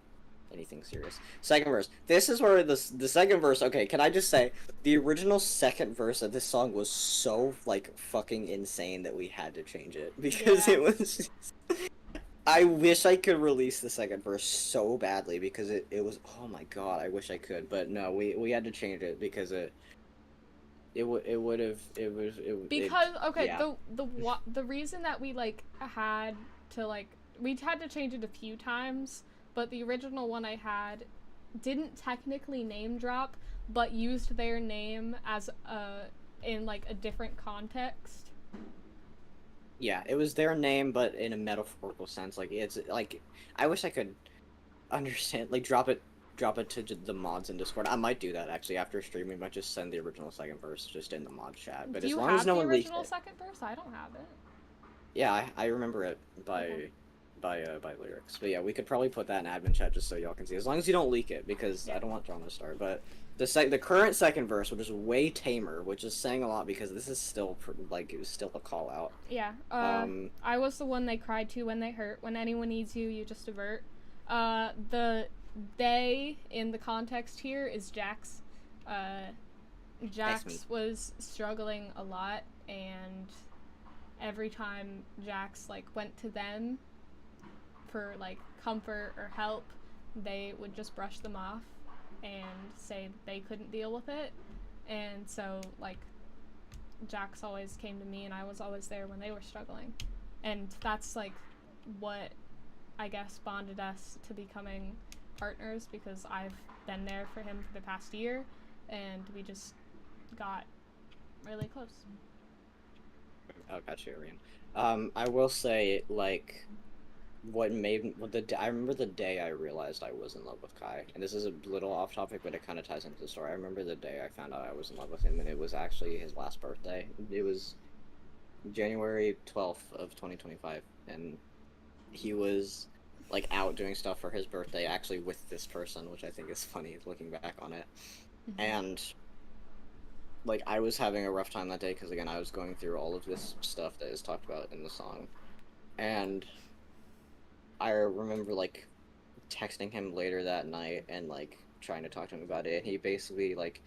anything serious. Second verse. This is where the second verse. Okay, can I just say the original second verse of this song was so like fucking insane that we had to change it because it was. I wish I could release the second verse so badly because it was, oh my god, I wish I could, but no, we had to change it because the reason that we like had to like we had to change it a few times, but the original one I had didn't technically name drop, but used their name as in like a different context. Yeah, it was their name, but in a metaphorical sense. Like, it's like, I wish I could understand. Like, drop it to the mods in Discord. I might do that actually after streaming. Might just send the original second verse just in the mod chat. But as long as no one leaks it. Do you have the original second verse? I don't have it. Yeah, I remember it by lyrics. But yeah, we could probably put that in admin chat just so y'all can see. As long as you don't leak it, because I don't want drama to start. But the current second verse, which is way tamer, which is saying a lot because this is still like, it was still a call out. Yeah. I was the one they cried to when they hurt. When anyone needs you, you just avert. The they in the context here is Jax. Jax was struggling a lot, and every time Jax like went to them for like comfort or help, they would just brush them off and say that they couldn't deal with it. And so like Jax always came to me and I was always there when they were struggling. And that's like what I guess bonded us to becoming partners, because I've been there for him for the past year and we just got really close. Oh, gotcha, Arian. I will say, like, I remember the day I realized I was in love with Kai, and this is a little off topic, but it kind of ties into the story. I remember the day I found out I was in love with him, and it was actually his last birthday. It was January 12th of 2025, and he was, like, out doing stuff for his birthday, actually with this person, which I think is funny looking back on it. Mm-hmm. And like, I was having a rough time that day because, again, I was going through all of this stuff that is talked about in the song. And I remember, like, texting him later that night and, like, trying to talk to him about it. And he basically, like,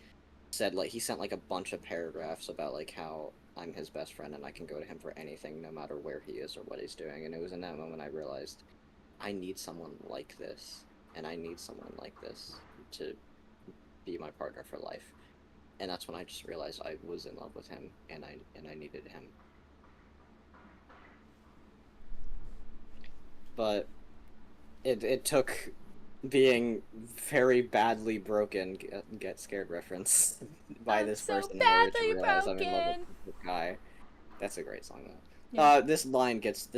said, like, he sent, like, a bunch of paragraphs about, like, how I'm his best friend and I can go to him for anything no matter where he is or what he's doing. And it was in that moment I realized I need someone like this. And I need someone like this to be my partner for life. And that's when I just realized I was in love with him, and I needed him. But it took being very badly broken, get scared reference, by this person in order to realize I'm in love with the guy. That's a great song though. Yeah. This line gets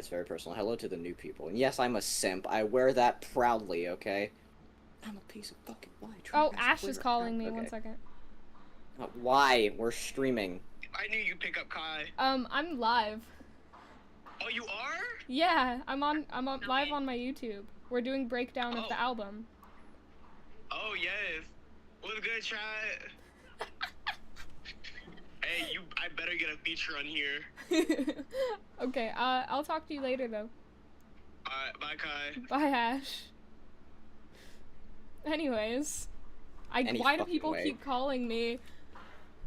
very personal. Hello to the new people, and yes, I'm a simp. I wear that proudly. Okay. I'm a piece of fucking white. Oh, Ash is calling me. Okay. 1 second. Why? We're streaming. I knew you'd pick up Kai. I'm live. Oh, you are? Yeah, I'm live on my YouTube. We're doing breakdown of the album. Oh yes. What's good, chat? Hey, I better get a feature on here. Okay, I'll talk to you later though. Alright, bye Kai. Bye Ash. Anyways, why do people keep calling me?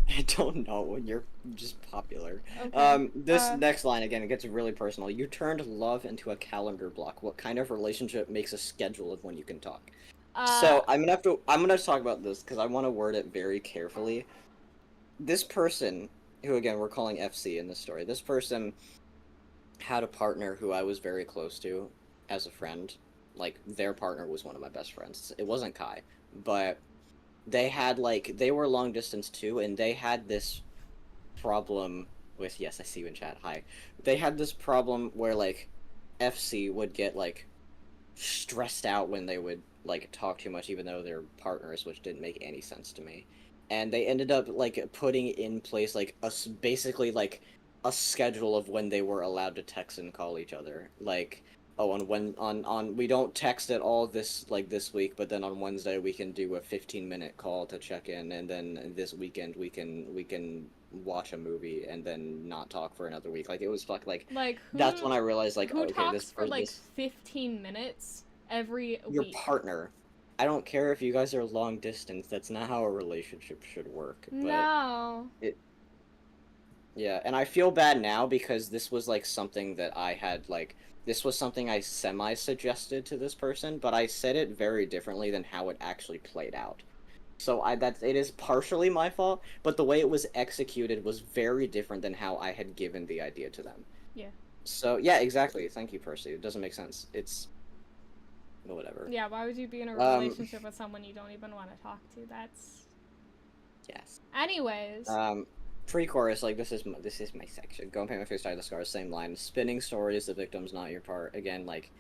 I don't know, you're just popular. Okay. This next line, again, it gets really personal. You turned love into a calendar block. What kind of relationship makes a schedule of when you can talk? So, I'm gonna talk about this, because I want to word it very carefully. This person, who again, we're calling FC in this story, this person had a partner who I was very close to as a friend. Like, their partner was one of my best friends. It wasn't Kai, but they had, like, they were long distance too, and they had this problem with, yes, I see you in chat, hi. They had this problem where, like, FC would get, like, stressed out when they would, like, talk too much, even though they're partners, which didn't make any sense to me. And they ended up, like, putting in place, like, basically, like, a schedule of when they were allowed to text and call each other. Like, we don't text at all this week, but then on Wednesday we can do a 15-minute call to check in, and then this weekend we can watch a movie and then not talk for another week. Like, it was that's when I realized, like, who okay, talks this for like 15 minutes every your week? Partner. I don't care if you guys are long distance. That's not how a relationship should work. But no. Yeah, and I feel bad now because this was like something that I had like. This was something I semi-suggested to this person, but I said it very differently than how it actually played out. So it is partially my fault, but the way it was executed was very different than how I had given the idea to them. Yeah. So, yeah, exactly. Thank you, Percy. It doesn't make sense. It's... whatever. Yeah, why would you be in a relationship with someone you don't even want to talk to? That's... Yes. Anyways... Pre-chorus, like, this is my section. Go and paint my face, die the scars, same line. Spinning story is the victim's not your part. Again, like,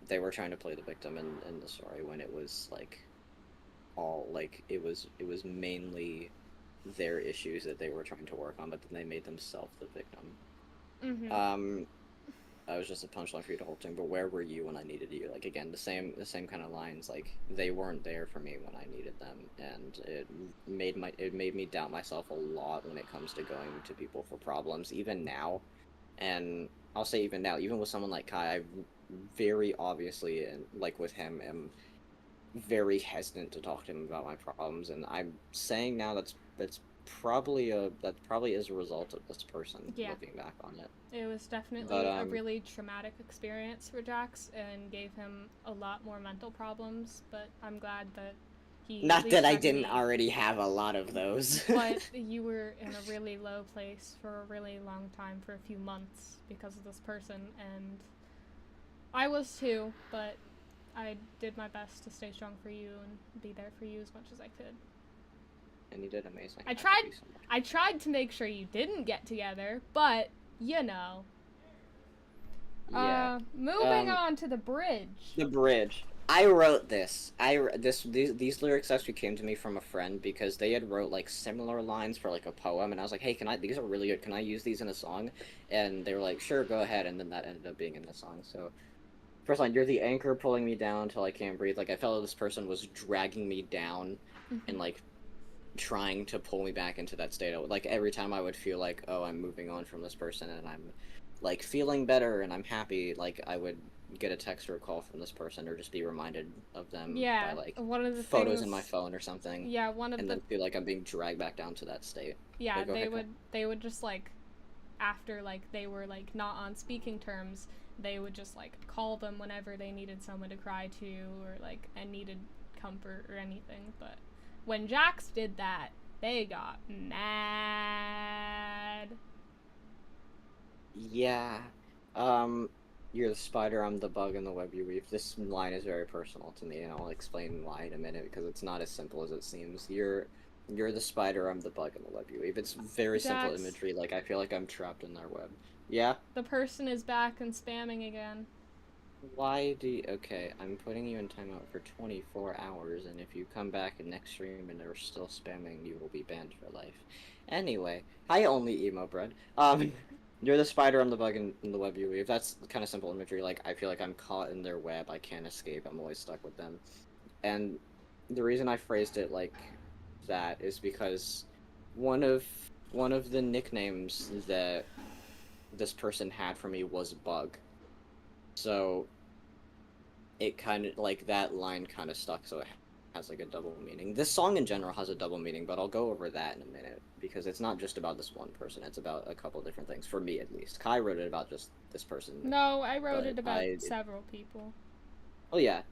they were trying to play the victim in the story when it was, like, all, like, it was mainly their issues that they were trying to work on, but then they made themselves the victim. Mm-hmm. That was just a punchline for you to hold to, but where were you when I needed you? Like, again, the same kind of lines, like, they weren't there for me when I needed them, and it made me doubt myself a lot when it comes to going to people for problems, even now. And I'll say even now, even with someone like Kai, I very obviously, and like with him, am very hesitant to talk to him about my problems, and I'm saying now that's that probably is a result of this person Yeah. looking back on it. It was definitely But, a really traumatic experience for Jax and gave him a lot more mental problems, but I'm glad that he at Not least that I had didn't me. already have a lot of those. But you were in a really low place for a really long time, for a few months, because of this person, and I was too, but I did my best to stay strong for you and be there for you as much as I could. And you did amazing. I Thank you so much. I tried to make sure you didn't get together, but, you know. Yeah. Moving on to the bridge. The bridge. I wrote this. These lyrics actually came to me from a friend because they had wrote like similar lines for like a poem, and I was like, hey, these are really good. Can I use these in a song? And they were like, sure, go ahead. And then that ended up being in the song. So, first line, you're the anchor pulling me down till I can't breathe. Like I felt this person was dragging me down, and like trying to pull me back into that state. Like every time I would feel like, oh, I'm moving on from this person, and I'm like feeling better and I'm happy, like I would get a text or a call from this person or just be reminded of them by like one of the photos things, in my phone or something. Yeah, one of and the then feel like I'm being dragged back down to that state. Yeah, they would just like after like they were like not on speaking terms, they would just like call them whenever they needed someone to cry to or like and needed comfort or anything. But when Jax did that, they got mad. Yeah. You're the spider, I'm the bug in the web you weave. This line is very personal to me, and I'll explain why in a minute, because it's not as simple as it seems. You're the spider, I'm the bug in the web you weave. It's very simple imagery, like I feel like I'm trapped in their web. Yeah? The person is back and spamming again. Why do you... Okay, I'm putting you in timeout for 24 hours, and if you come back in next stream and they're still spamming, you will be banned for life. Anyway, hi only emo bread. You're the spider, I'm the bug in the web you weave. That's kind of simple imagery. Like, I feel like I'm caught in their web. I can't escape. I'm always stuck with them. And the reason I phrased it like that is because one of the nicknames that this person had for me was Bug. So it kind of, like, that line kind of stuck, so it has like a double meaning. This song in general has a double meaning, but I'll go over that in a minute, because it's not just about this one person, it's about a couple different things, for me at least. Kai wrote it about just this person. No, I wrote it about several people. Oh yeah,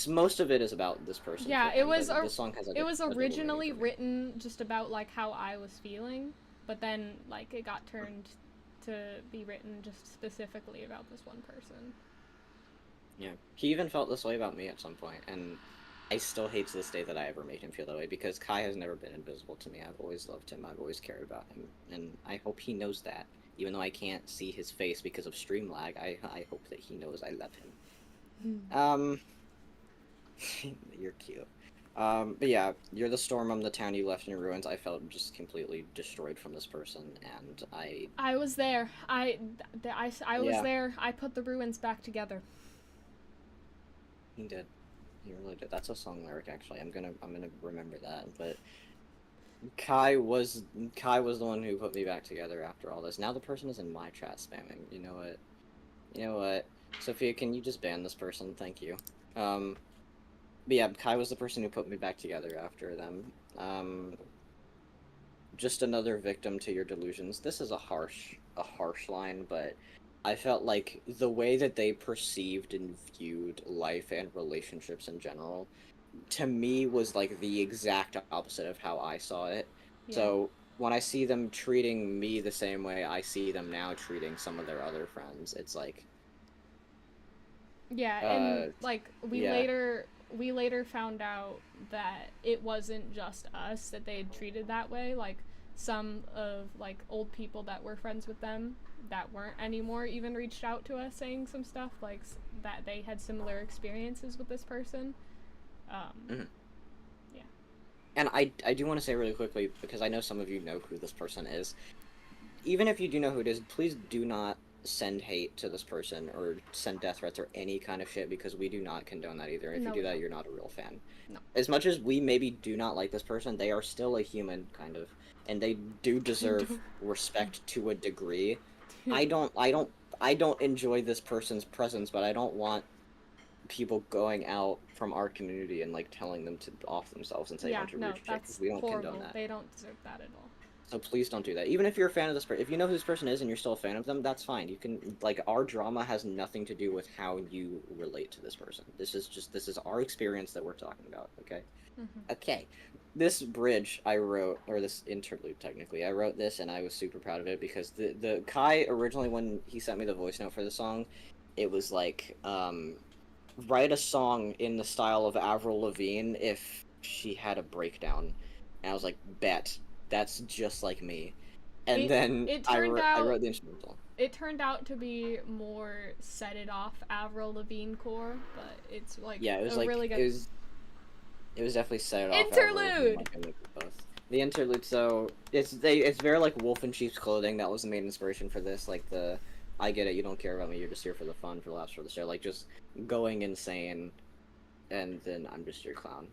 most of it is about this person. Yeah, this song has like it was originally written just about like how I was feeling, but then like it got turned to be written just specifically about this one person. Yeah, he even felt this way about me at some point, and I still hate to this day that I ever made him feel that way, because Kai has never been invisible to me. I've always loved him, I've always cared about him, and I hope he knows that. Even though I can't see his face because of stream lag, I hope that he knows I love him. You're cute. But yeah, you're the storm, I'm the town you left in ruins. I felt just completely destroyed from this person, and I was there. I was there. I put the ruins back together. He did. He really did. That's a song lyric, actually. I'm gonna remember that. But Kai was the one who put me back together after all this. Now the person is in my chat spamming. You know what? Sophia, can you just ban this person? Thank you. But yeah, Kai was the person who put me back together after them. Just another victim to your delusions. This is a harsh line, but I felt like the way that they perceived and viewed life and relationships in general, to me, was like the exact opposite of how I saw it. Yeah. So when I see them treating me the same way I see them now treating some of their other friends, it's like... Yeah, and like we later found out that it wasn't just us that they had treated that way. Like some of like old people that were friends with them that weren't anymore even reached out to us saying some stuff like that they had similar experiences with this person. Yeah. And I do want to say really quickly, because I know some of you know who this person is. Even if you do know who it is, please do not send hate to this person or send death threats or any kind of shit, because we do not condone that either. If you do that, you're not a real fan. No. As much as we maybe do not like this person, they are still a human, kind of, and they do deserve respect to a degree. I don't enjoy this person's presence, but I don't want people going out from our community and like telling them to off themselves and say a bunch of weird shit, because we don't condone that. They don't deserve that at all. So please don't do that. Even if you're a fan of this person, if you know who this person is and you're still a fan of them, that's fine. You can, like, our drama has nothing to do with how you relate to this person. This is our experience that we're talking about, okay? Mm-hmm. Okay. This bridge I wrote, or this interlude technically, I wrote this and I was super proud of it because the Kai originally, when he sent me the voice note for the song, it was like, write a song in the style of Avril Lavigne if she had a breakdown. And I was like, bet. That's just like me. And then I wrote the instrumental. It turned out to be more Set It Off Avril Lavigne core, but it's like yeah, it was like really good. It was definitely Set It Off. Interlude. The interlude. So it's very like Wolf in Sheep's Clothing. That was the main inspiration for this. Like I get it. You don't care about me. You're just here for the fun, for the laughs, for the show. Like just going insane, and then I'm just your clown.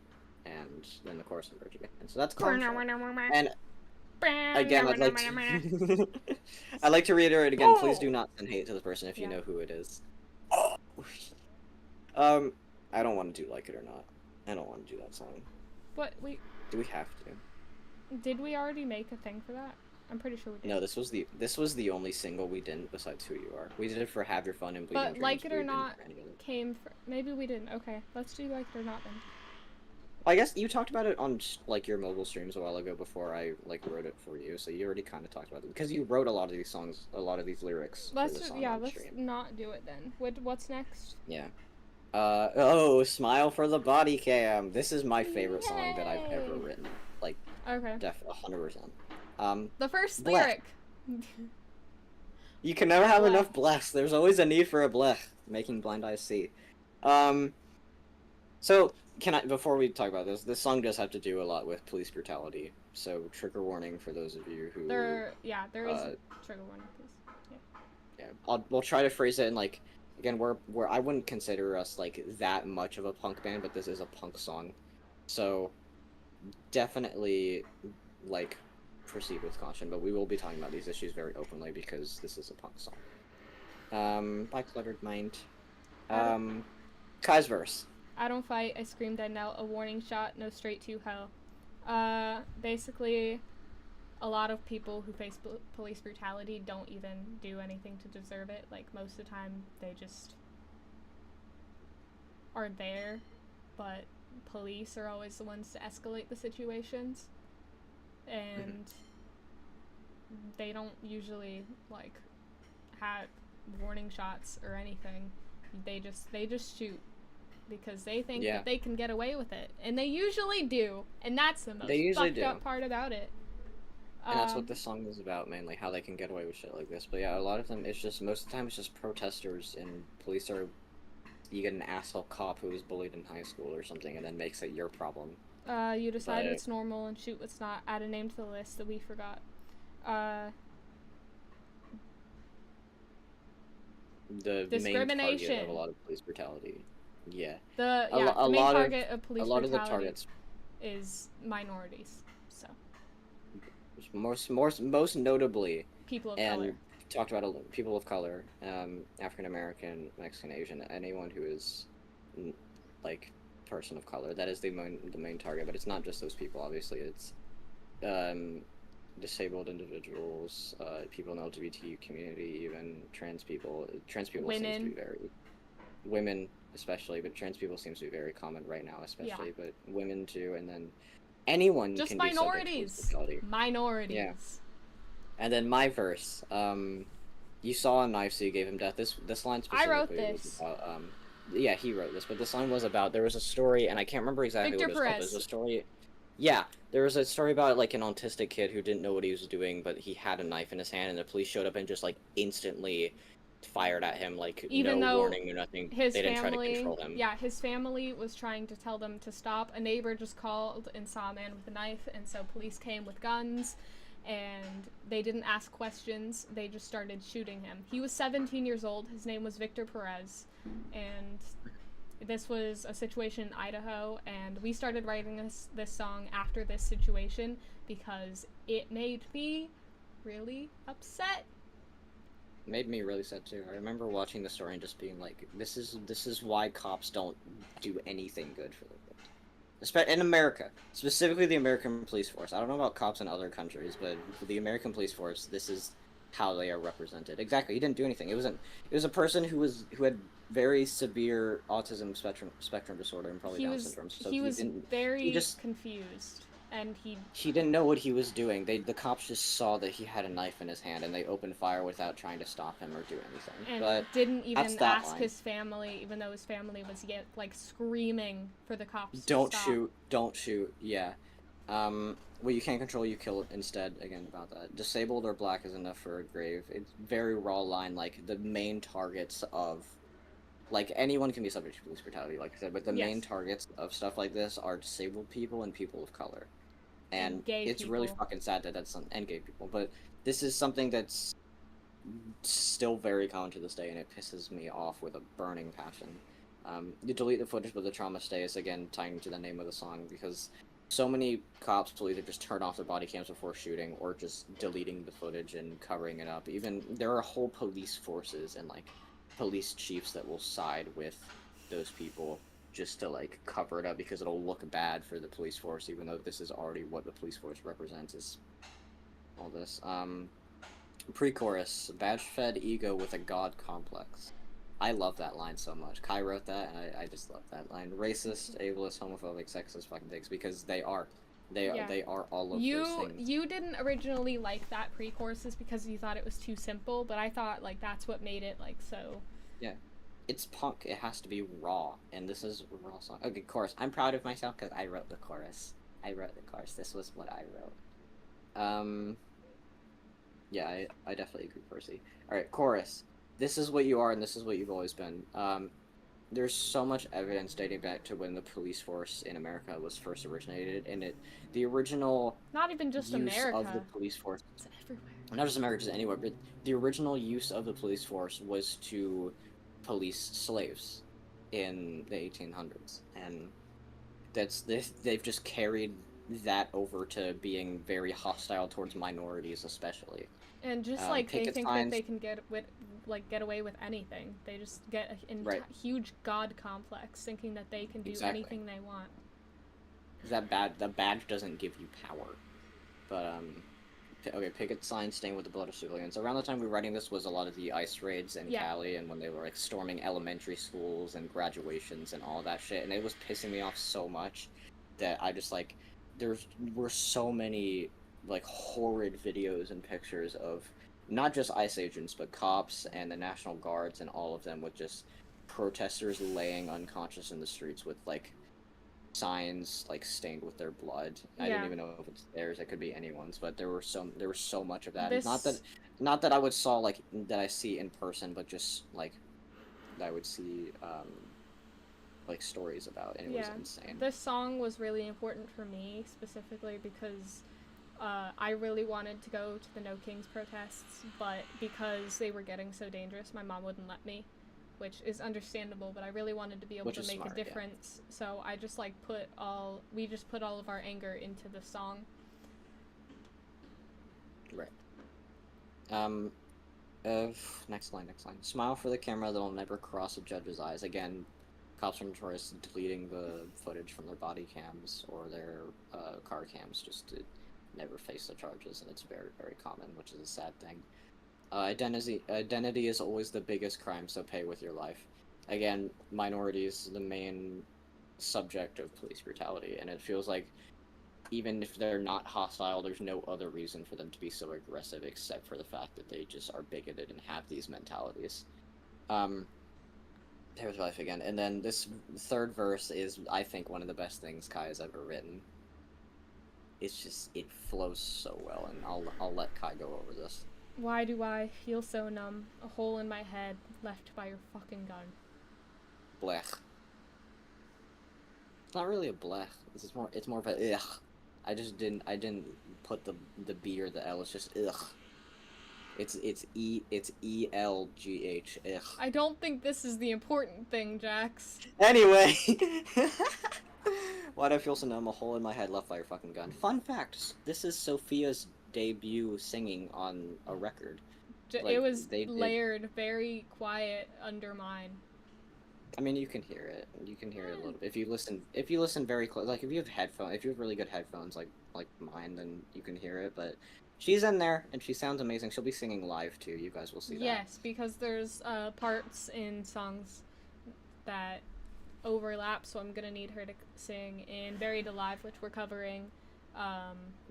And then the chorus and bridge again. And so that's Clown Show. And again, I'd like to reiterate again, please do not send hate to this person if you know who it is. I don't want to do Like It or Not. I don't want to do that song. But do we have to? Did we already make a thing for that? I'm pretty sure we did. No, this was the only single we didn't besides Who You Are. We did it for Have Your Fun and Bleeding Dreams. But Like It or Not came for... Maybe we didn't. Okay, let's do Like It or Not then. I guess you talked about it on like your mobile streams a while ago before I like wrote it for you, so you already kind of talked about it because you wrote a lot of these songs, a lot of these lyrics. Let's not do it then. What's next? Yeah. Smile for the Body Cam. This is my favorite song that I've ever written. Like, okay, 100%. The first lyric. You can never have enough bless. There's always a need for a blech. Making blind eyes see. So. Before we talk about this song does have to do a lot with police brutality, so trigger warning for those of you who... There is a trigger warning, please. Yeah. We'll try to phrase it in, like, again, where I wouldn't consider us, like, that much of a punk band, but this is a punk song. So, definitely, like, proceed with caution, but we will be talking about these issues very openly because this is a punk song. By Cluttered Mind. Kai's verse. I don't fight, I screamed, I knelt, a warning shot, no straight to hell. Basically, a lot of people who face police brutality don't even do anything to deserve it. Like, most of the time, they just are there, but police are always the ones to escalate the situations. And they don't usually, like, have warning shots or anything. They just shoot. Because they think that they can get away with it. And they usually do. And that's the most fucked up part about it. And that's what this song is about, mainly. How they can get away with shit like this. But yeah, a lot of them, it's just, most of the time it's just protesters and police are... You get an asshole cop who was bullied in high school or something and then makes it your problem. You decide what's normal and shoot what's not. Add a name to the list that we forgot. The main target of a lot of police brutality. Yeah. The main target of police brutality is minorities. So. Most notably. People of color. Talked about people of color, African American, Mexican, Asian, anyone who is like person of color. That is the main target, but it's not just those people. Obviously, it's disabled individuals, people in the LGBT community, even trans people. Trans people seems to be very women. Especially, but trans people seems to be very common right now, especially, but women too, and then anyone just can minorities. Minorities. Yeah. And then my verse, you saw a knife, so you gave him death. This line specifically I wrote this. Was about, yeah, he wrote this, but this line was about, there was a story, and I can't remember exactly Victor what it was Perez. called. There's a story, yeah, there was a story about, like, an autistic kid who didn't know what he was doing, but he had a knife in his hand, and the police showed up and just, like, instantly fired at him, like, even no warning or nothing. They didn't try to control him. Yeah, his family was trying to tell them to stop. A neighbor just called and saw a man with a knife, and so police came with guns, and they didn't ask questions. They just started shooting him. He was 17 years old. His name was Victor Perez, and this was a situation in Idaho, and we started writing this song after this situation because it made me really upset. Made me really sad too. I remember watching the story and just being like, this is why cops don't do anything good for them. in America, specifically the American police force. I don't know about cops in other countries, but for the American police force, this is how they are represented. Exactly, he didn't do anything. It was a person who had very severe autism spectrum disorder and probably Down syndrome. So he was very just confused, and he didn't know what he was doing. The cops just saw that he had a knife in his hand, and they opened fire without trying to stop him or do anything. And but didn't even ask line. his family, even though his family was like screaming for the cops don't to stop. don't shoot. Yeah. What you can't control, you kill instead. Again, about that. Disabled or black is enough for a grave. It's very raw line. Like, the main targets of... Like, anyone can be subject to police brutality, like I said, but the main targets of stuff like this are disabled people and people of color. And it's really fucking sad that and gay people. But this is something that's still very common to this day, and it pisses me off with a burning passion. You delete the footage, but the trauma stays, again, tying to the name of the song, because... So many cops will either just turn off their body cams before shooting, or just deleting the footage and covering it up. Even, there are whole police forces and, like, police chiefs that will side with those people just to, like, cover it up because it'll look bad for the police force, even though this is already what the police force represents, is all this. Pre-chorus, badge-fed ego with a god complex. I love that line so much. Kai wrote that, and I just love that line. Racist, ableist, homophobic, sexist fucking things, because they are. They are all of those things. You didn't originally like that pre-chorus because you thought it was too simple, but I thought, like, that's what made it, like, so... Yeah. It's punk. It has to be raw, and this is a raw song. Okay, chorus. I'm proud of myself because I wrote the chorus. This was what I wrote. Yeah, I definitely agree, Percy. Alright, chorus. This is what you are, and this is what you've always been. There's so much evidence dating back to when the police force in America was first originated, and the original not even just use America of the police force. It's everywhere. Not just America, just anywhere, but the original use of the police force was to police slaves in the 1800s, and they've just carried that over to being very hostile towards minorities, especially. And just like they think that they can get away with anything. They just get a huge god complex, thinking that they can do anything they want. That badge doesn't give you power. But okay, picket signs stained with the blood of civilians. Around the time we were writing this was a lot of the ICE raids in Cali, and when they were like storming elementary schools and graduations and all that shit, and it was pissing me off so much that I just like there were so many like horrid videos and pictures of not just ICE agents but cops and the National Guards and all of them with just protesters laying unconscious in the streets with like signs like stained with their blood. I didn't even know if it's theirs. It could be anyone's, but there was so much of that. Not that I would saw like that I see in person, but just like that I would see like stories about, and it was insane. This song was really important for me specifically because I really wanted to go to the No Kings protests, but because they were getting so dangerous, my mom wouldn't let me, which is understandable, but I really wanted to be able to make a difference, so I just like we just put all of our anger into the song. Right. Next line. Smile for the camera that'll never cross a judge's eyes. Again, cops are notorious deleting the footage from their body cams or their car cams just to never face the charges, and it's very, very common, which is a sad thing. Identity is always the biggest crime, so pay with your life. Again, minorities, the main subject of police brutality, and it feels like even if they're not hostile, there's no other reason for them to be so aggressive except for the fact that they just are bigoted and have these mentalities. Pay with your life again. And then this third verse is, I think, one of the best things Kai has ever written. It's just, it flows so well, and I'll let Kai go over this. Why do I feel so numb? A hole in my head left by your fucking gun. Blech. It's not really a blech. It's more of a ugh. I didn't put the B or the L. It's just ugh. It's E-L-G-H. Ugh. I don't think this is the important thing, Jax. Anyway. Why'd I feel so numb? A hole in my head left by your fucking gun. Fun fact, this is Sophia's debut singing on a record. It was layered, very quiet under mine. I mean, you can hear it. You can hear it a little bit. If you listen very close, like if you have if you have really good headphones like mine, then you can hear it. But she's in there, and she sounds amazing. She'll be singing live too. You guys will see that. Yes, because there's parts in songs that overlap, so I'm gonna need her to sing in Buried Alive, which we're covering.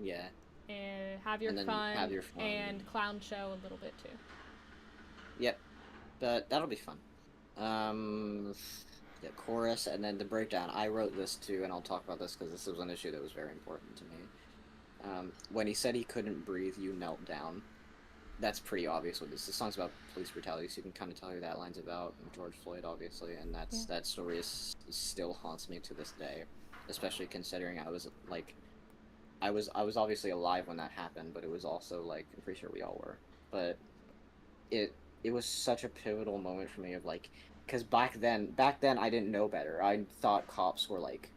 Yeah. And Have Your And then Fun. Have Your Fun. And Clown Show a little bit too. Yep. But that'll be fun. The chorus and then the breakdown. I wrote this too, and I'll talk about this because this was an issue that was very important to me. When he said he couldn't breathe, you knelt down. That's pretty obvious what this. The song's about police brutality, so you can kind of tell who that line's about. George Floyd, obviously, and that story still haunts me to this day, especially considering I was obviously alive when that happened, but it was also like I'm pretty sure we all were, but it was such a pivotal moment for me of like, because back then I didn't know better. I thought cops were like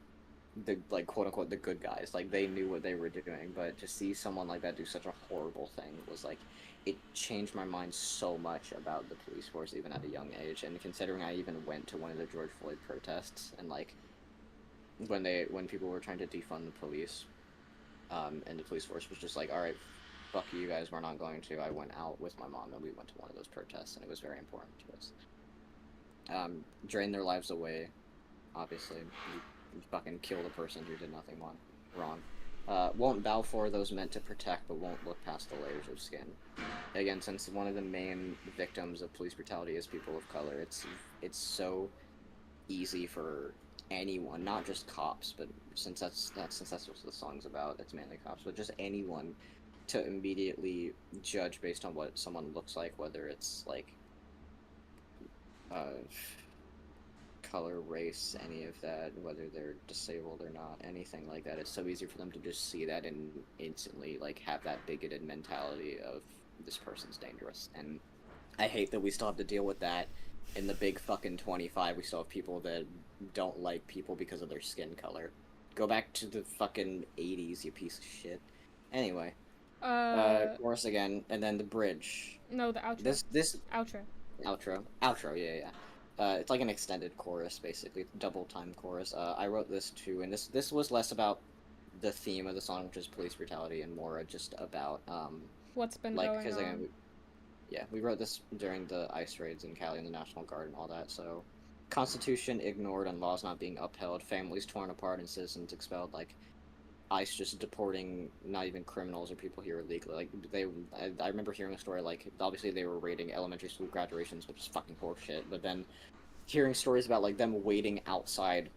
the quote unquote the good guys, like they knew what they were doing. But to see someone like that do such a horrible thing was like, it changed my mind so much about the police force even at a young age. And considering I even went to one of the George Floyd protests, and like when people were trying to defund the police, and the police force was just like, all right, fuck you guys, we're not going to. I went out with my mom and we went to one of those protests, and it was very important to us. Drain their lives away, obviously. You fucking kill the person who did nothing wrong. Won't bow for those meant to protect, but won't look past the layers of skin. Again, since one of the main victims of police brutality is people of color, it's so easy for anyone, not just cops, but since that's what the song's about, it's mainly cops, but just anyone, to immediately judge based on what someone looks like, whether it's like color, race, any of that, whether they're disabled or not, anything like that. It's so easy for them to just see that and instantly like have that bigoted mentality of this person's dangerous. And I hate that we still have to deal with that in the big fucking 25. We still have people that don't like people because of their skin color. Go back to the fucking 80s, you piece of shit. Anyway. Chorus again, and then the bridge. No, the outro. This outro. Outro, yeah. It's like an extended chorus, basically, double time chorus. I wrote this too, and this was less about the theme of the song, which is police brutality, and more just about what's been going on. Again, we wrote this during the ICE raids in Cali and the National Guard and all that. So, Constitution ignored and laws not being upheld, families torn apart and citizens expelled. Like, ICE just deporting not even criminals or people here illegally. Like I remember hearing a story like obviously they were raiding elementary school graduations, which is fucking horseshit. But then hearing stories about like them waiting outside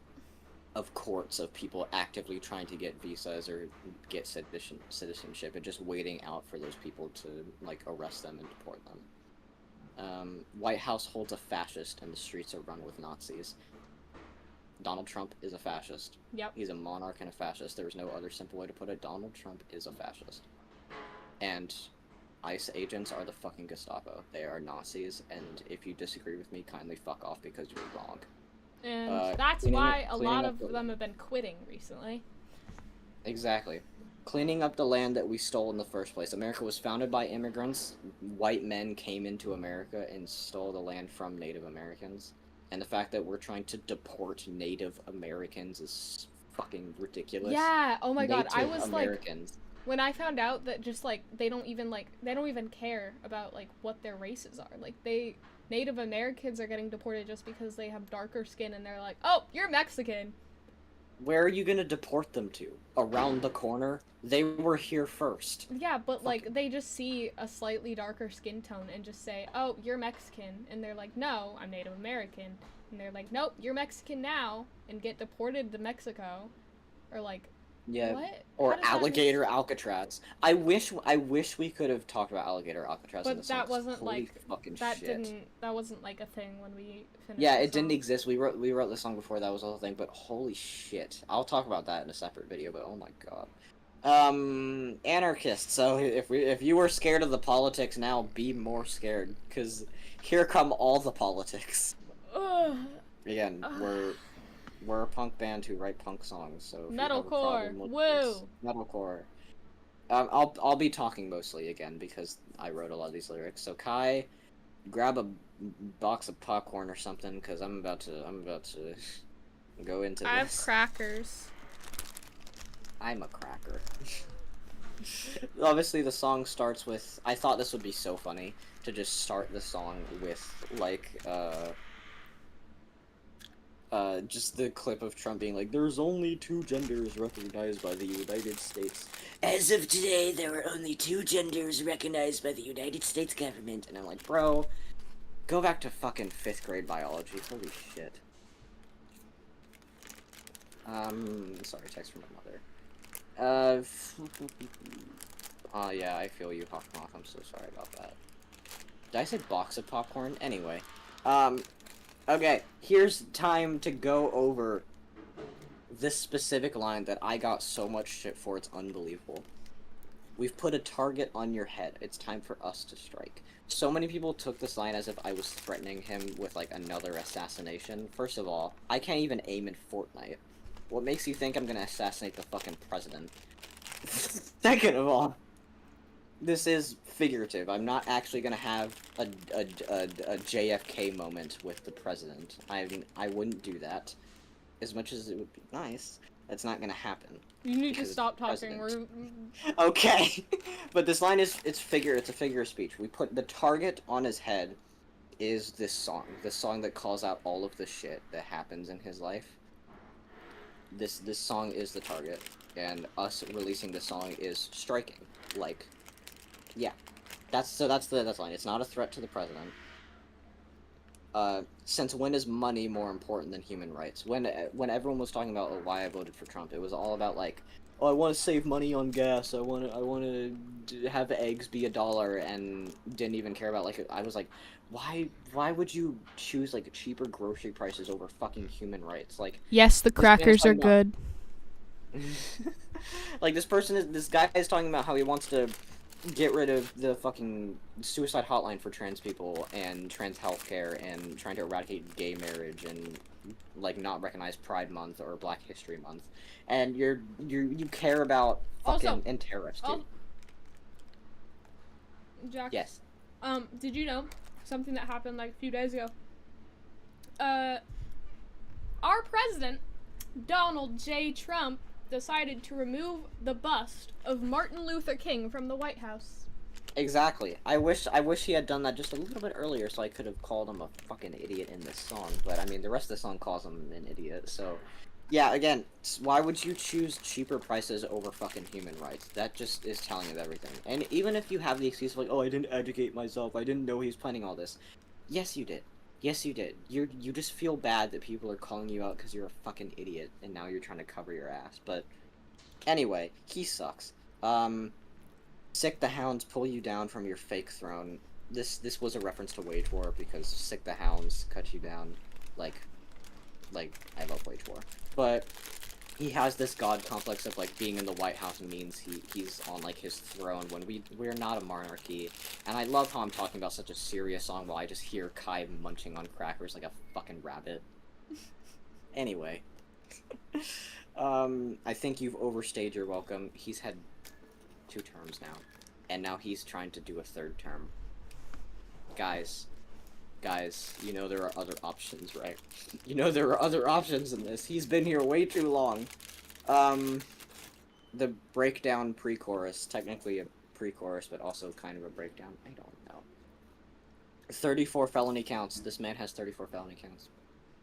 of courts of people actively trying to get visas or get citizenship, and just waiting out for those people to like arrest them and deport them. White House holds a fascist, and the streets are run with Nazis. Donald Trump is a fascist. Yep. He's a monarch and a fascist. There's no other simple way to put it. Donald Trump is a fascist. And ICE agents are the fucking Gestapo. They are Nazis, and if you disagree with me, kindly fuck off because you're wrong. And that's why a lot of them have been quitting recently. Exactly. Cleaning up the land that we stole in the first place. America was founded by immigrants. White men came into America and stole the land from Native Americans. And the fact that we're trying to deport Native Americans is fucking ridiculous. Yeah, oh my god, I was Americans. like, when I found out that just like, they don't even care about like what their races are. Like Native Americans are getting deported just because they have darker skin and they're like, oh, you're Mexican. Where are you gonna deport them to? Around the corner? They were here first. Yeah, but like they just see a slightly darker skin tone and just say, oh, you're Mexican. And they're like, no, I'm Native American. And they're like, nope, you're Mexican now, and get deported to Mexico. Or like, yeah, what? Or alligator Alcatraz. I wish we could have talked about alligator Alcatraz. But in the that song. wasn't Holy like fucking that shit. that wasn't like a thing when we finished. Yeah, the it didn't song. exist. We wrote the song before that was the whole thing. But holy shit, I'll talk about that in a separate video. But oh my god. Anarchists. So if you were scared of the politics now, be more scared, because here come all the politics. Again, we're a punk band who write punk songs, so if metalcore, you have a woo, metalcore. I'll be talking mostly again because I wrote a lot of these lyrics. So Kai, grab a box of popcorn or something, cause I'm about to go into this. I have crackers. I'm a cracker. Obviously, the song starts with. I thought this would be so funny to just start the song with like just the clip of Trump being like, "There's only 2 genders recognized by the United States. As of today, there are only 2 genders recognized by the United States government." And I'm like, bro, go back to fucking 5th grade biology. Holy shit. Sorry, text from my mother. Oh yeah, I feel you, Hawkmoth. I'm so sorry about that. Did I say box of popcorn? Anyway, okay, here's time to go over this specific line that I got so much shit for, it's unbelievable. We've put a target on your head. It's time for us to strike. So many people took this line as if I was threatening him with, like, another assassination. First of all, I can't even aim in Fortnite. What makes you think I'm gonna assassinate the fucking president? Second of all, this is figurative. I'm not actually gonna have a JFK moment with the president. I mean, I wouldn't do that. As much as it would be nice, that's not gonna happen. You need to stop talking. Okay, but this line is it's a figure of speech. We put the target on his head is this song that calls out all of the shit that happens in his life. This song is the target, and us releasing this song is striking. Like, yeah, that's the line. It's not a threat to the president. Since when is money more important than human rights? When everyone was talking about why I voted for Trump, it was all about like, oh, I want to save money on gas. I want to have eggs be $1, and didn't even care about like. I was like, why would you choose like cheaper grocery prices over fucking human rights? Like, yes, the crackers are good. Like this guy is talking about how he wants to get rid of the fucking suicide hotline for trans people and trans healthcare and trying to eradicate gay marriage and like not recognize Pride Month or Black History Month, and you care about fucking also, and terrorists too. Jack. Yes. Did you know something that happened like a few days ago? Our president, Donald J. Trump, decided to remove the bust of Martin Luther King from the White House. Exactly. I wish he had done that just a little bit earlier so I could have called him a fucking idiot in this song. But I mean, the rest of the song calls him an idiot. So, yeah. Again, why would you choose cheaper prices over fucking human rights? That just is telling you everything. And even if you have the excuse of like, oh, I didn't educate myself, I didn't know he was planning all this. Yes, you did. Yes, you did. You just feel bad that people are calling you out because you're a fucking idiot, and now you're trying to cover your ass. But anyway, he sucks. Sick the Hounds pull you down from your fake throne. This was a reference to Wage War because Sick the Hounds cut you down. Like I love Wage War, but he has this god complex of like being in the White House means he's on like his throne when we're not a monarchy. And I love how I'm talking about such a serious song while I just hear Kai munching on crackers like a fucking rabbit. Anyway, I think you've overstayed your welcome. He's had 2 terms now, and now he's trying to do a 3rd term. Guys, you know there are other options, right? You know there are other options in this. He's been here way too long. The breakdown pre-chorus, technically a pre-chorus, but also kind of a breakdown. I don't know. 34 felony counts. This man has 34 felony counts.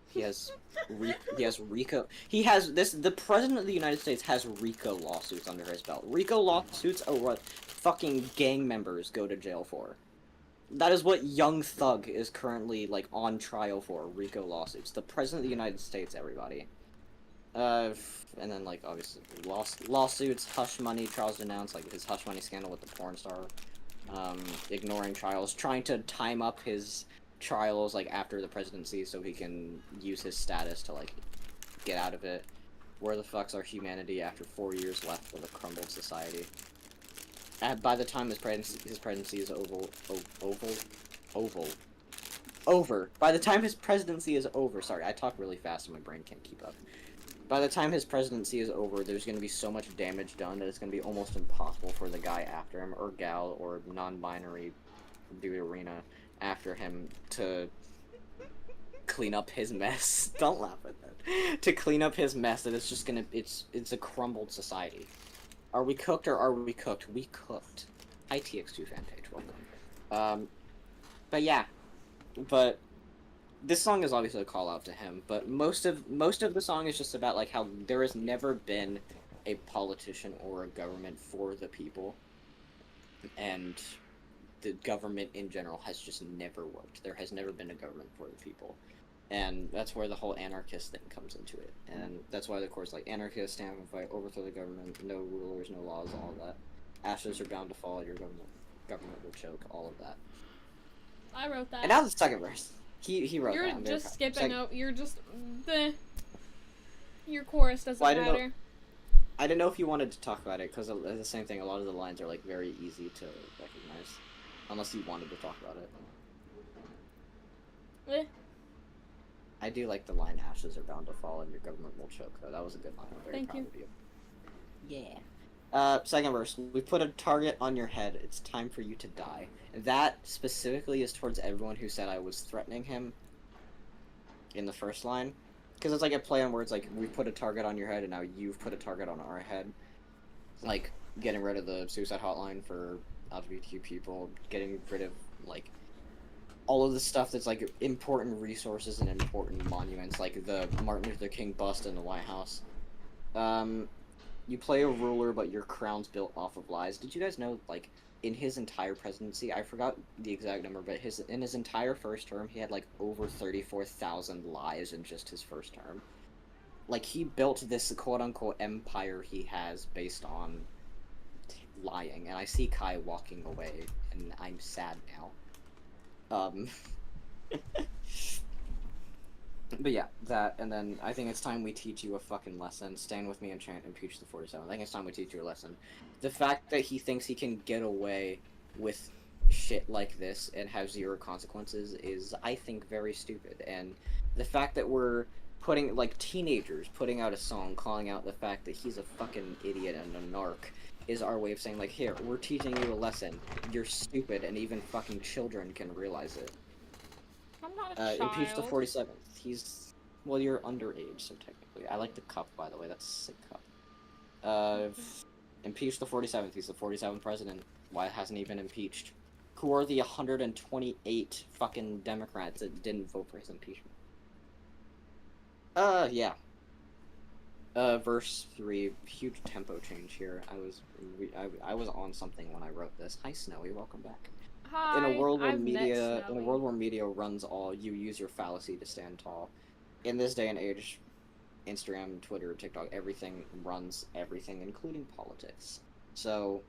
He has RICO. The president of the United States has RICO lawsuits under his belt. RICO lawsuits are what fucking gang members go to jail for. That is what Young Thug is currently, like, on trial for, RICO lawsuits. The President of the United States, everybody. And then, like, obviously, lawsuits, hush money, trials denounced, like, his hush money scandal with the porn star. Ignoring trials, trying to time up his trials, like, after the presidency so he can use his status to, like, get out of it. Where the fuck's our humanity after 4 years left of a crumbled society? By the time his presidency is over. By the time his presidency is over, sorry, I talk really fast and my brain can't keep up. By the time his presidency is over, there's going to be so much damage done that it's going to be almost impossible for the guy after him, or gal, or non-binary dude arena, after him to clean up his mess. Don't laugh at that. To clean up his mess that it's just gonna, it's a crumbled society. Are we cooked or are we cooked? We cooked. Hi TX2 fan page, welcome. But yeah, but this song is obviously a call out to him, but most of the song is just about like how there has never been a politician or a government for the people, and the government in general has just never worked. There has never been a government for the people, and that's where the whole anarchist thing comes into it, and that's why the chorus like anarchists stand and fight, overthrow the government, no rulers, no laws, all of that. Ashes are bound to fall, your government will choke, all of that. I wrote that. And now the second verse. He wrote You're that. You're just skipping out. You're just your chorus doesn't matter. I didn't know if you wanted to talk about it, because the same thing, a lot of the lines are like very easy to recognize. Unless you wanted to talk about it. I do like the line, ashes are bound to fall and your government will choke, though. That was a good line. I'm very proud of you. Yeah. Second verse. We put a target on your head. It's time for you to die. That specifically is towards everyone who said I was threatening him in the first line. Because it's like a play on words, like, we put a target on your head and now you've put a target on our head. Like, getting rid of the suicide hotline for LGBTQ people, getting rid of, like, all of the stuff that's, like, important resources and important monuments, like the Martin Luther King bust in the White House. You play a ruler, but your crown's built off of lies. Did you guys know, like, in his entire presidency, I forgot the exact number, but in his entire first term, he had, like, over 34,000 lies in just his first term. Like, he built this quote-unquote empire he has based on lying, and I see Kai walking away, and I'm sad now. But yeah, that, and then I think it's time we teach you a fucking lesson. Stand with me and chant Impeach the 47. I think it's time we teach you a lesson. The fact that he thinks he can get away with shit like this and have zero consequences is, I think, very stupid. And the fact that we're putting, like, teenagers putting out a song calling out the fact that he's a fucking idiot and a narc is our way of saying, like, here, we're teaching you a lesson. You're stupid, and even fucking children can realize it. I'm not a child. Impeach the 47th. He's, well, you're underage, so technically. I like the cup, by the way. That's a sick cup. Impeach the 47th. He's the 47th president. Why hasn't he been impeached? Who are the 128 fucking Democrats that didn't vote for his impeachment? Yeah. Verse 3, huge tempo change here. I was on something when I wrote this. Hi, Snowy, welcome back. Hi, in a world where media runs all, you use your fallacy to stand tall. In this day and age, Instagram, Twitter, TikTok, everything runs everything, including politics. So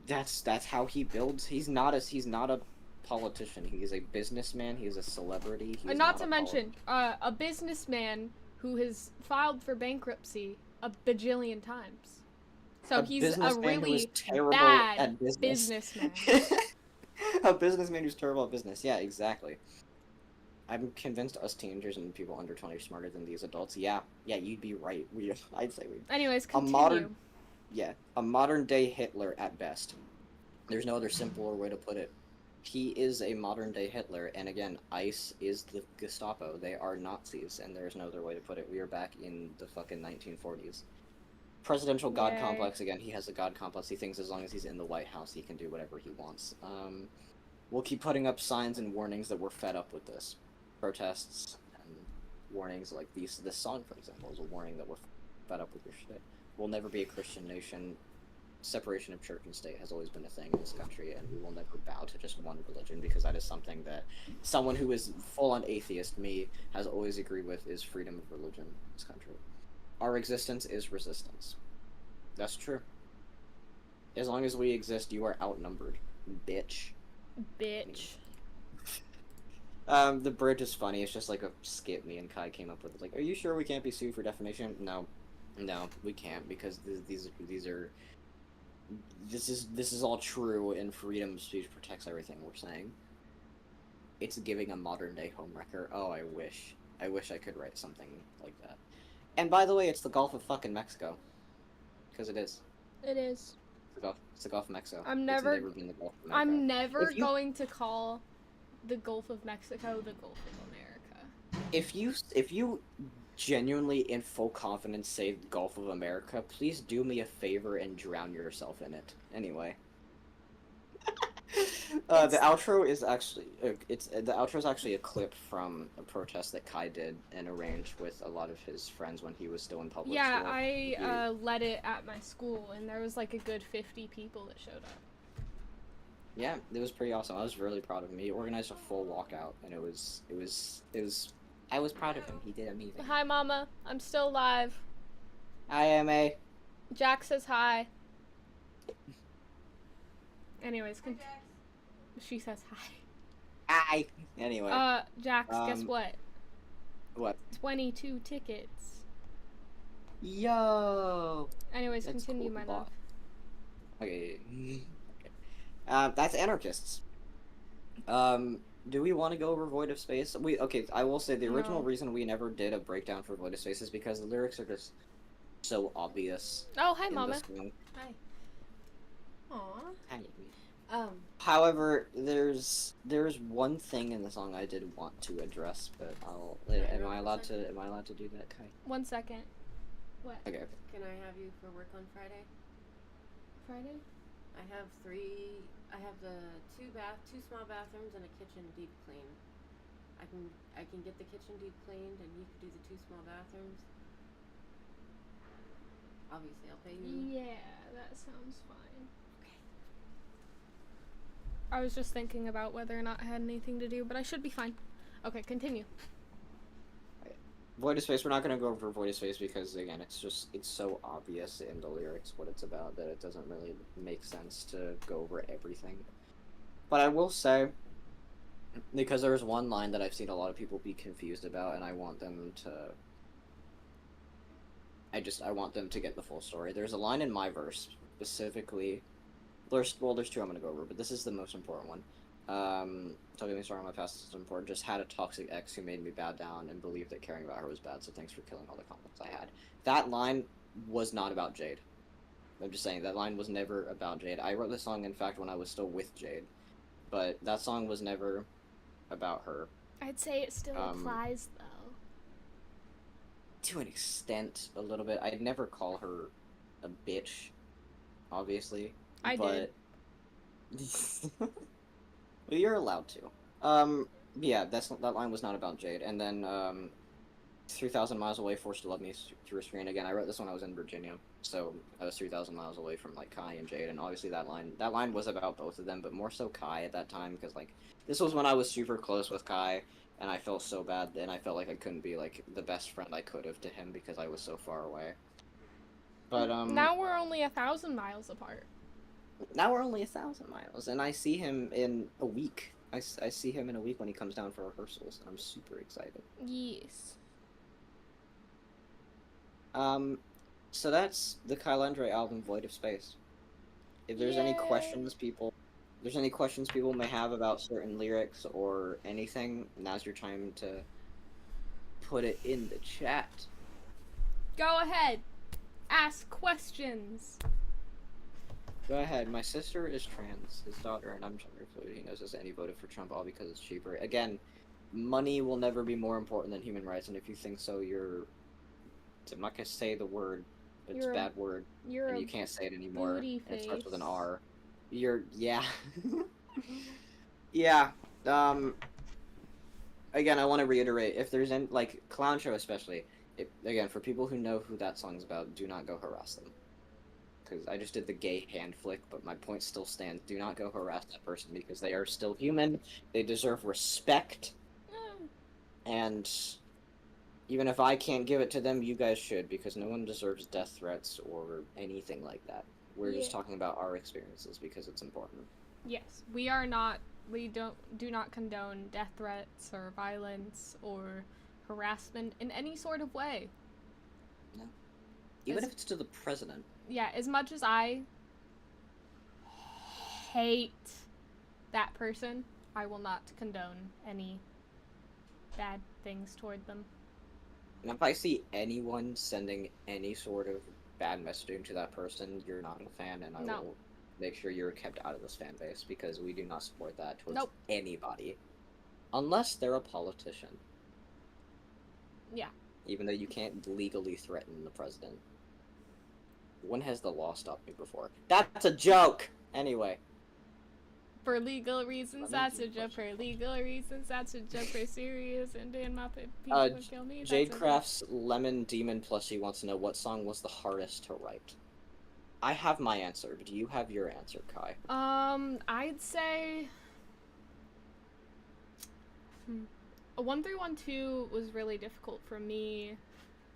that's how he builds. He's not a politician. He's a businessman. He's a celebrity. He's not to mention a businessman who has filed for bankruptcy a bajillion times. So he's a really bad businessman. A businessman who's terrible at business. Yeah, exactly. I'm convinced us teenagers and people under 20 are smarter than these adults. Yeah, you'd be right. I'd say we. Anyways, continue. A modern day Hitler at best. There's no other simpler way to put it. He is a modern day Hitler, and again, ICE is the Gestapo. They are Nazis, and there's no other way to put it. We are back in the fucking 1940s. Presidential God complex, again, he has a God complex. He thinks as long as he's in the White House, he can do whatever he wants. We'll keep putting up signs and warnings that we're fed up with this. Protests and warnings like this song, for example, is a warning that we're fed up with your shit. We'll never be a Christian nation. Separation of church and state has always been a thing in this country, and we will never bow to just one religion, because that is something that someone who is full-on atheist, me, has always agreed with, is freedom of religion in this country. Our existence is resistance. That's true. As long as we exist, you are outnumbered, bitch. Bitch. The bridge is funny. It's just like a skit me and Kai came up with. Like, are you sure we can't be sued for defamation? No, we can't, because this is all true, and freedom of speech protects everything we're saying. It's giving a modern day homewrecker. Oh, I wish I could write something like that. And by the way, it's the Gulf of fucking Mexico. Because it is. It is. It's the Gulf of Mexico. I'm It's never. never been the Gulf of America. I'm never If you- going to call the Gulf of Mexico the Gulf of America. If you genuinely in full confidence say Gulf of America, please do me a favor and drown yourself in it. Anyway. The outro is actually the outro is actually a clip from a protest that Kai did and arranged with a lot of his friends when he was still in public Yeah, school. I led it at my school, and there was like a good 50 people that showed up. Yeah, it was pretty awesome. I was really proud of him. He organized a full walkout, and it was. I was proud of him. He did amazing. Hi, Mama. I'm still alive. Hi, MA. Jack says hi. Anyways, she says hi. Hi. Anyway. Jax, guess what? What? 22 tickets. Yo. Anyways, That's continue, cool. my love. Okay. That's anarchists. Do we want to go over Void of Space? I will say the original No. reason we never did a breakdown for Void of Space is because the lyrics are just so obvious. Oh, hi, in Mama. the song. Hi. Aw. Hi. Um, However, there's one thing in the song I did want to address, but am I allowed to do that, Kai? 1 second. What? Okay. can I have you for work on Friday? Friday? I have the two small bathrooms and a kitchen deep clean. I can get the kitchen deep cleaned and you can do the 2 small bathrooms. Obviously, I'll pay you. Yeah, that sounds fine. I was just thinking about whether or not I had anything to do, but I should be fine. Okay, continue. Void of Space, we're not going to go over Void of Space because, again, it's so obvious in the lyrics what it's about that it doesn't really make sense to go over everything. But I will say, because there's one line that I've seen a lot of people be confused about, and I want them to... I want them to get the full story. There's a line in my verse, specifically... there's 2 I'm going to go over, but this is the most important one. Don't get me started on my past is important. Just had a toxic ex who made me bow down and believed that caring about her was bad, so thanks for killing all the confidence I had. That line was not about Jade. I'm just saying, that line was never about Jade. I wrote this song, in fact, when I was still with Jade. But that song was never about her. I'd say it still applies, though. To an extent, a little bit. I'd never call her a bitch, obviously. I did. Well, you're allowed to. Yeah, that line was not about Jade. And then, 3,000 miles away, forced to love me through a screen. Again, I wrote this when I was in Virginia, so I was 3,000 miles away from, like, Kai and Jade, and obviously that line was about both of them, but more so Kai at that time, because, like, this was when I was super close with Kai, and I felt so bad, and I felt like I couldn't be, like, the best friend I could have to him because I was so far away. But, now we're only 1,000 miles apart. Now we're only 1,000 miles, and I see him in a week. I see him in a week when he comes down for rehearsals, and I'm super excited. Yes. So that's the Kyle Andre album, Void of Space. If there's any questions people may have about certain lyrics or anything, now's your time to put it in the chat. Go ahead. Ask questions. Go ahead. My sister is trans. His daughter and I'm gender fluid. He knows this, and he voted for Trump all because it's cheaper. Again, money will never be more important than human rights, and if you think so, I'm not gonna say the word. It's a bad word, and you can't say it anymore. And it starts with an R. Yeah. Yeah. Again, I want to reiterate, if there's any, like, Clown Show especially, again, for people who know who that song's about, do not go harass them. Because I just did the gay hand flick, but my point still stands. Do not go harass that person, because they are still human. They deserve respect. And even if I can't give it to them, you guys should, because no one deserves death threats or anything like that. We're just talking about our experiences because it's important. Yes, we do not condone death threats or violence or harassment in any sort of way. No. Even if it's to the president. Yeah, as much as I hate that person, I will not condone any bad things toward them. And if I see anyone sending any sort of bad messaging to that person, you're not a fan, and I No. will make sure you're kept out of this fan base because we do not support that towards Nope. anybody. Unless they're a politician. Yeah. Even though you can't legally threaten the president. When has the law stopped me before? That's a joke! Anyway. For legal reasons, that's a Lemon joke. For legal reasons, that's a joke. For serious and Dan Muppet, people Uh, would kill me. Jade that's a joke. Craft's Lemon Demon Plushie wants to know what song was the hardest to write. I have my answer, but do you have your answer, Kai? I'd say... A 1312 was really difficult for me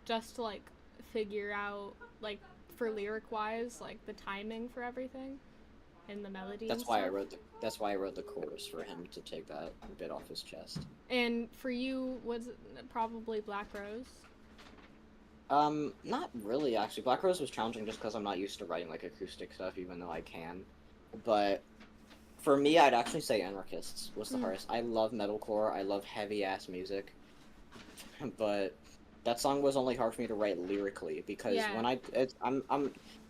just to, like, figure out, like, for lyric-wise, like, the timing for everything and the melody That's and why I stuff. wrote the chorus for him to take that bit off his chest. And for you, was it probably Black Rose? Not really, actually. Black Rose was challenging just because I'm not used to writing, like, acoustic stuff, even though I can. But for me, I'd actually say Anarchists was the hardest. I love metalcore, I love heavy-ass music, but that song was only hard for me to write lyrically, because Yeah. when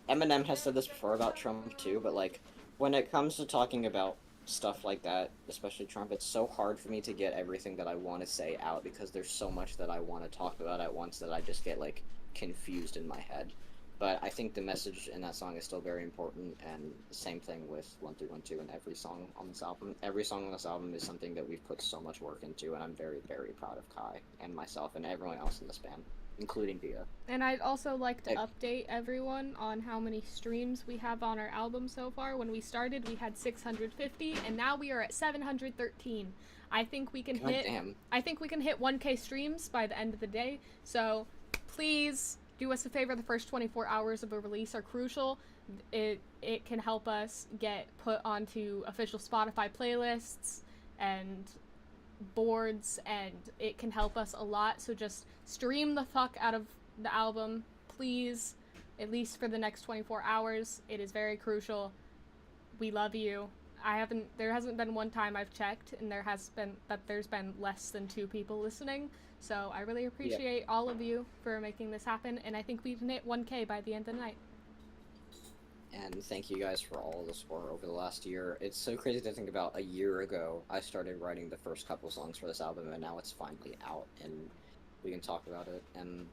Eminem has said this before about Trump, too, but, like, when it comes to talking about stuff like that, especially Trump, it's so hard for me to get everything that I want to say out, because there's so much that I want to talk about at once that I just get, like, confused in my head. But I think the message in that song is still very important, and the same thing with 1312 and every song on this album. Every song on this album is something that we've put so much work into, and I'm very, very proud of Kai and myself and everyone else in this band, including Dia. And I'd also like to Hey. update everyone on how many streams we have on our album so far. When we started, we had 650, and now we are at 713. I think we can God hit damn. I think we can hit 1K streams by the end of the day. So please do us a favor. The first 24 hours of a release are crucial. It can help us get put onto official Spotify playlists and boards, and it can help us a lot. So just stream the fuck out of the album, please, at least for the next 24 hours. It is very crucial. We love you. There hasn't been one time I've checked, and there's been less than 2 people listening. So I really appreciate all of you for making this happen, and I think we can hit 1K by the end of the night. And thank you guys for all the support over the last year. It's so crazy to think about. A year ago, I started writing the first couple songs for this album, and now it's finally out, and we can talk about it. And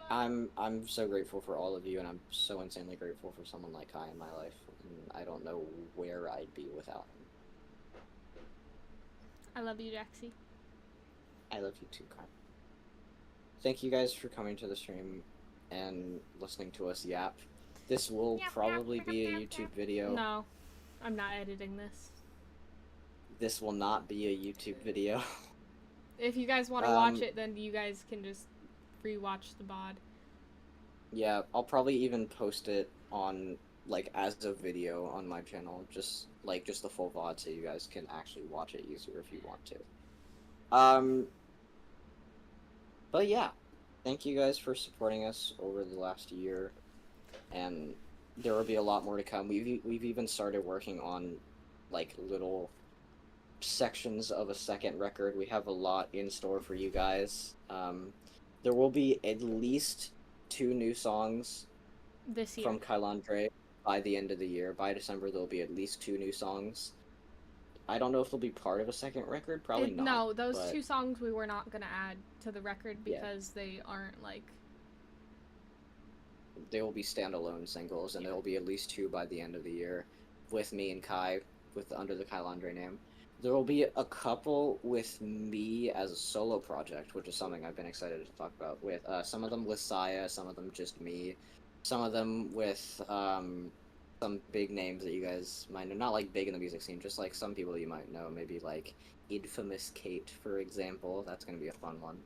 I'm so grateful for all of you, and I'm so insanely grateful for someone like Kai in my life. And I don't know where I'd be without him. I love you, Jaxie. I love you too, Kai. Thank you guys for coming to the stream and listening to us yap. This will probably be a YouTube video. No, I'm not editing this. This will not be a YouTube video. If you guys want to watch it, then you guys can just rewatch the VOD. Yeah, I'll probably even post it on, like, as a video on my channel, just the full VOD, so you guys can actually watch it easier if you want to. But yeah, thank you guys for supporting us over the last year, and there will be a lot more to come. We've even started working on, like, little sections of a second record. We have a lot in store for you guys. There will be at least 2 new songs This year. from Kailandre by the end of the year. By December, there'll be at least 2 new songs. I don't know if they'll be part of a second record. Probably not. No, those but 2 songs we were not going to add to the record because they aren't, like... They will be standalone singles, and there will be at least 2 by the end of the year with me and Kai, under the Kailandre name. There will be a couple with me as a solo project, which is something I've been excited to talk about. With some of them with Saya, some of them just me, some of them with some big names that you guys might know. Not like big in the music scene, just like some people you might know. Maybe like Infamous Kate, for example. That's gonna be a fun one.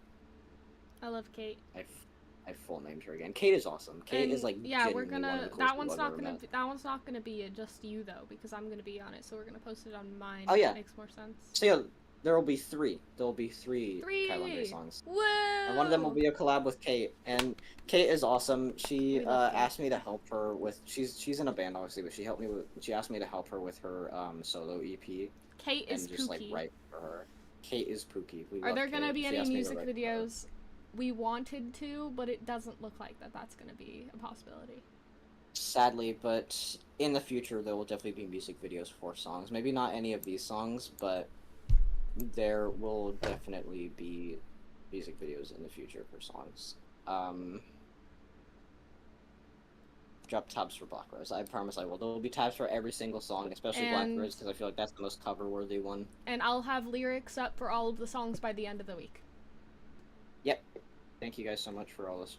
I love Kate. I full named her again. Kate is awesome. Kate is like we're genuinely one of gonna. the That coolest one's people I've not ever gonna. met. That one's not gonna be just you though, because I'm gonna be on it. So we're gonna post it on mine. Oh, yeah. That makes more sense. So yeah, there will be 3. There will be 3 Kailandre songs. Whoa! And one of them will be a collab with Kate, and Kate is awesome. She We love Kate. asked me to help her with. She's in a band obviously, but she asked me to help her with her solo EP Kate and is just like Pookie. write for her. Kate is Pookie. We Are love there gonna Kate. be She any asked me to music write for her. videos we wanted to, but it doesn't look like that's gonna be a possibility. Sadly, but in the future there will definitely be music videos for songs. Maybe not any of these songs, but there will definitely be music videos in the future for songs. Drop tabs for Black Rose. I promise I will. There will be tabs for every single song, especially Black Rose, because I feel like that's the most cover-worthy one. And I'll have lyrics up for all of the songs by the end of the week. Yep. Thank you guys so much for all this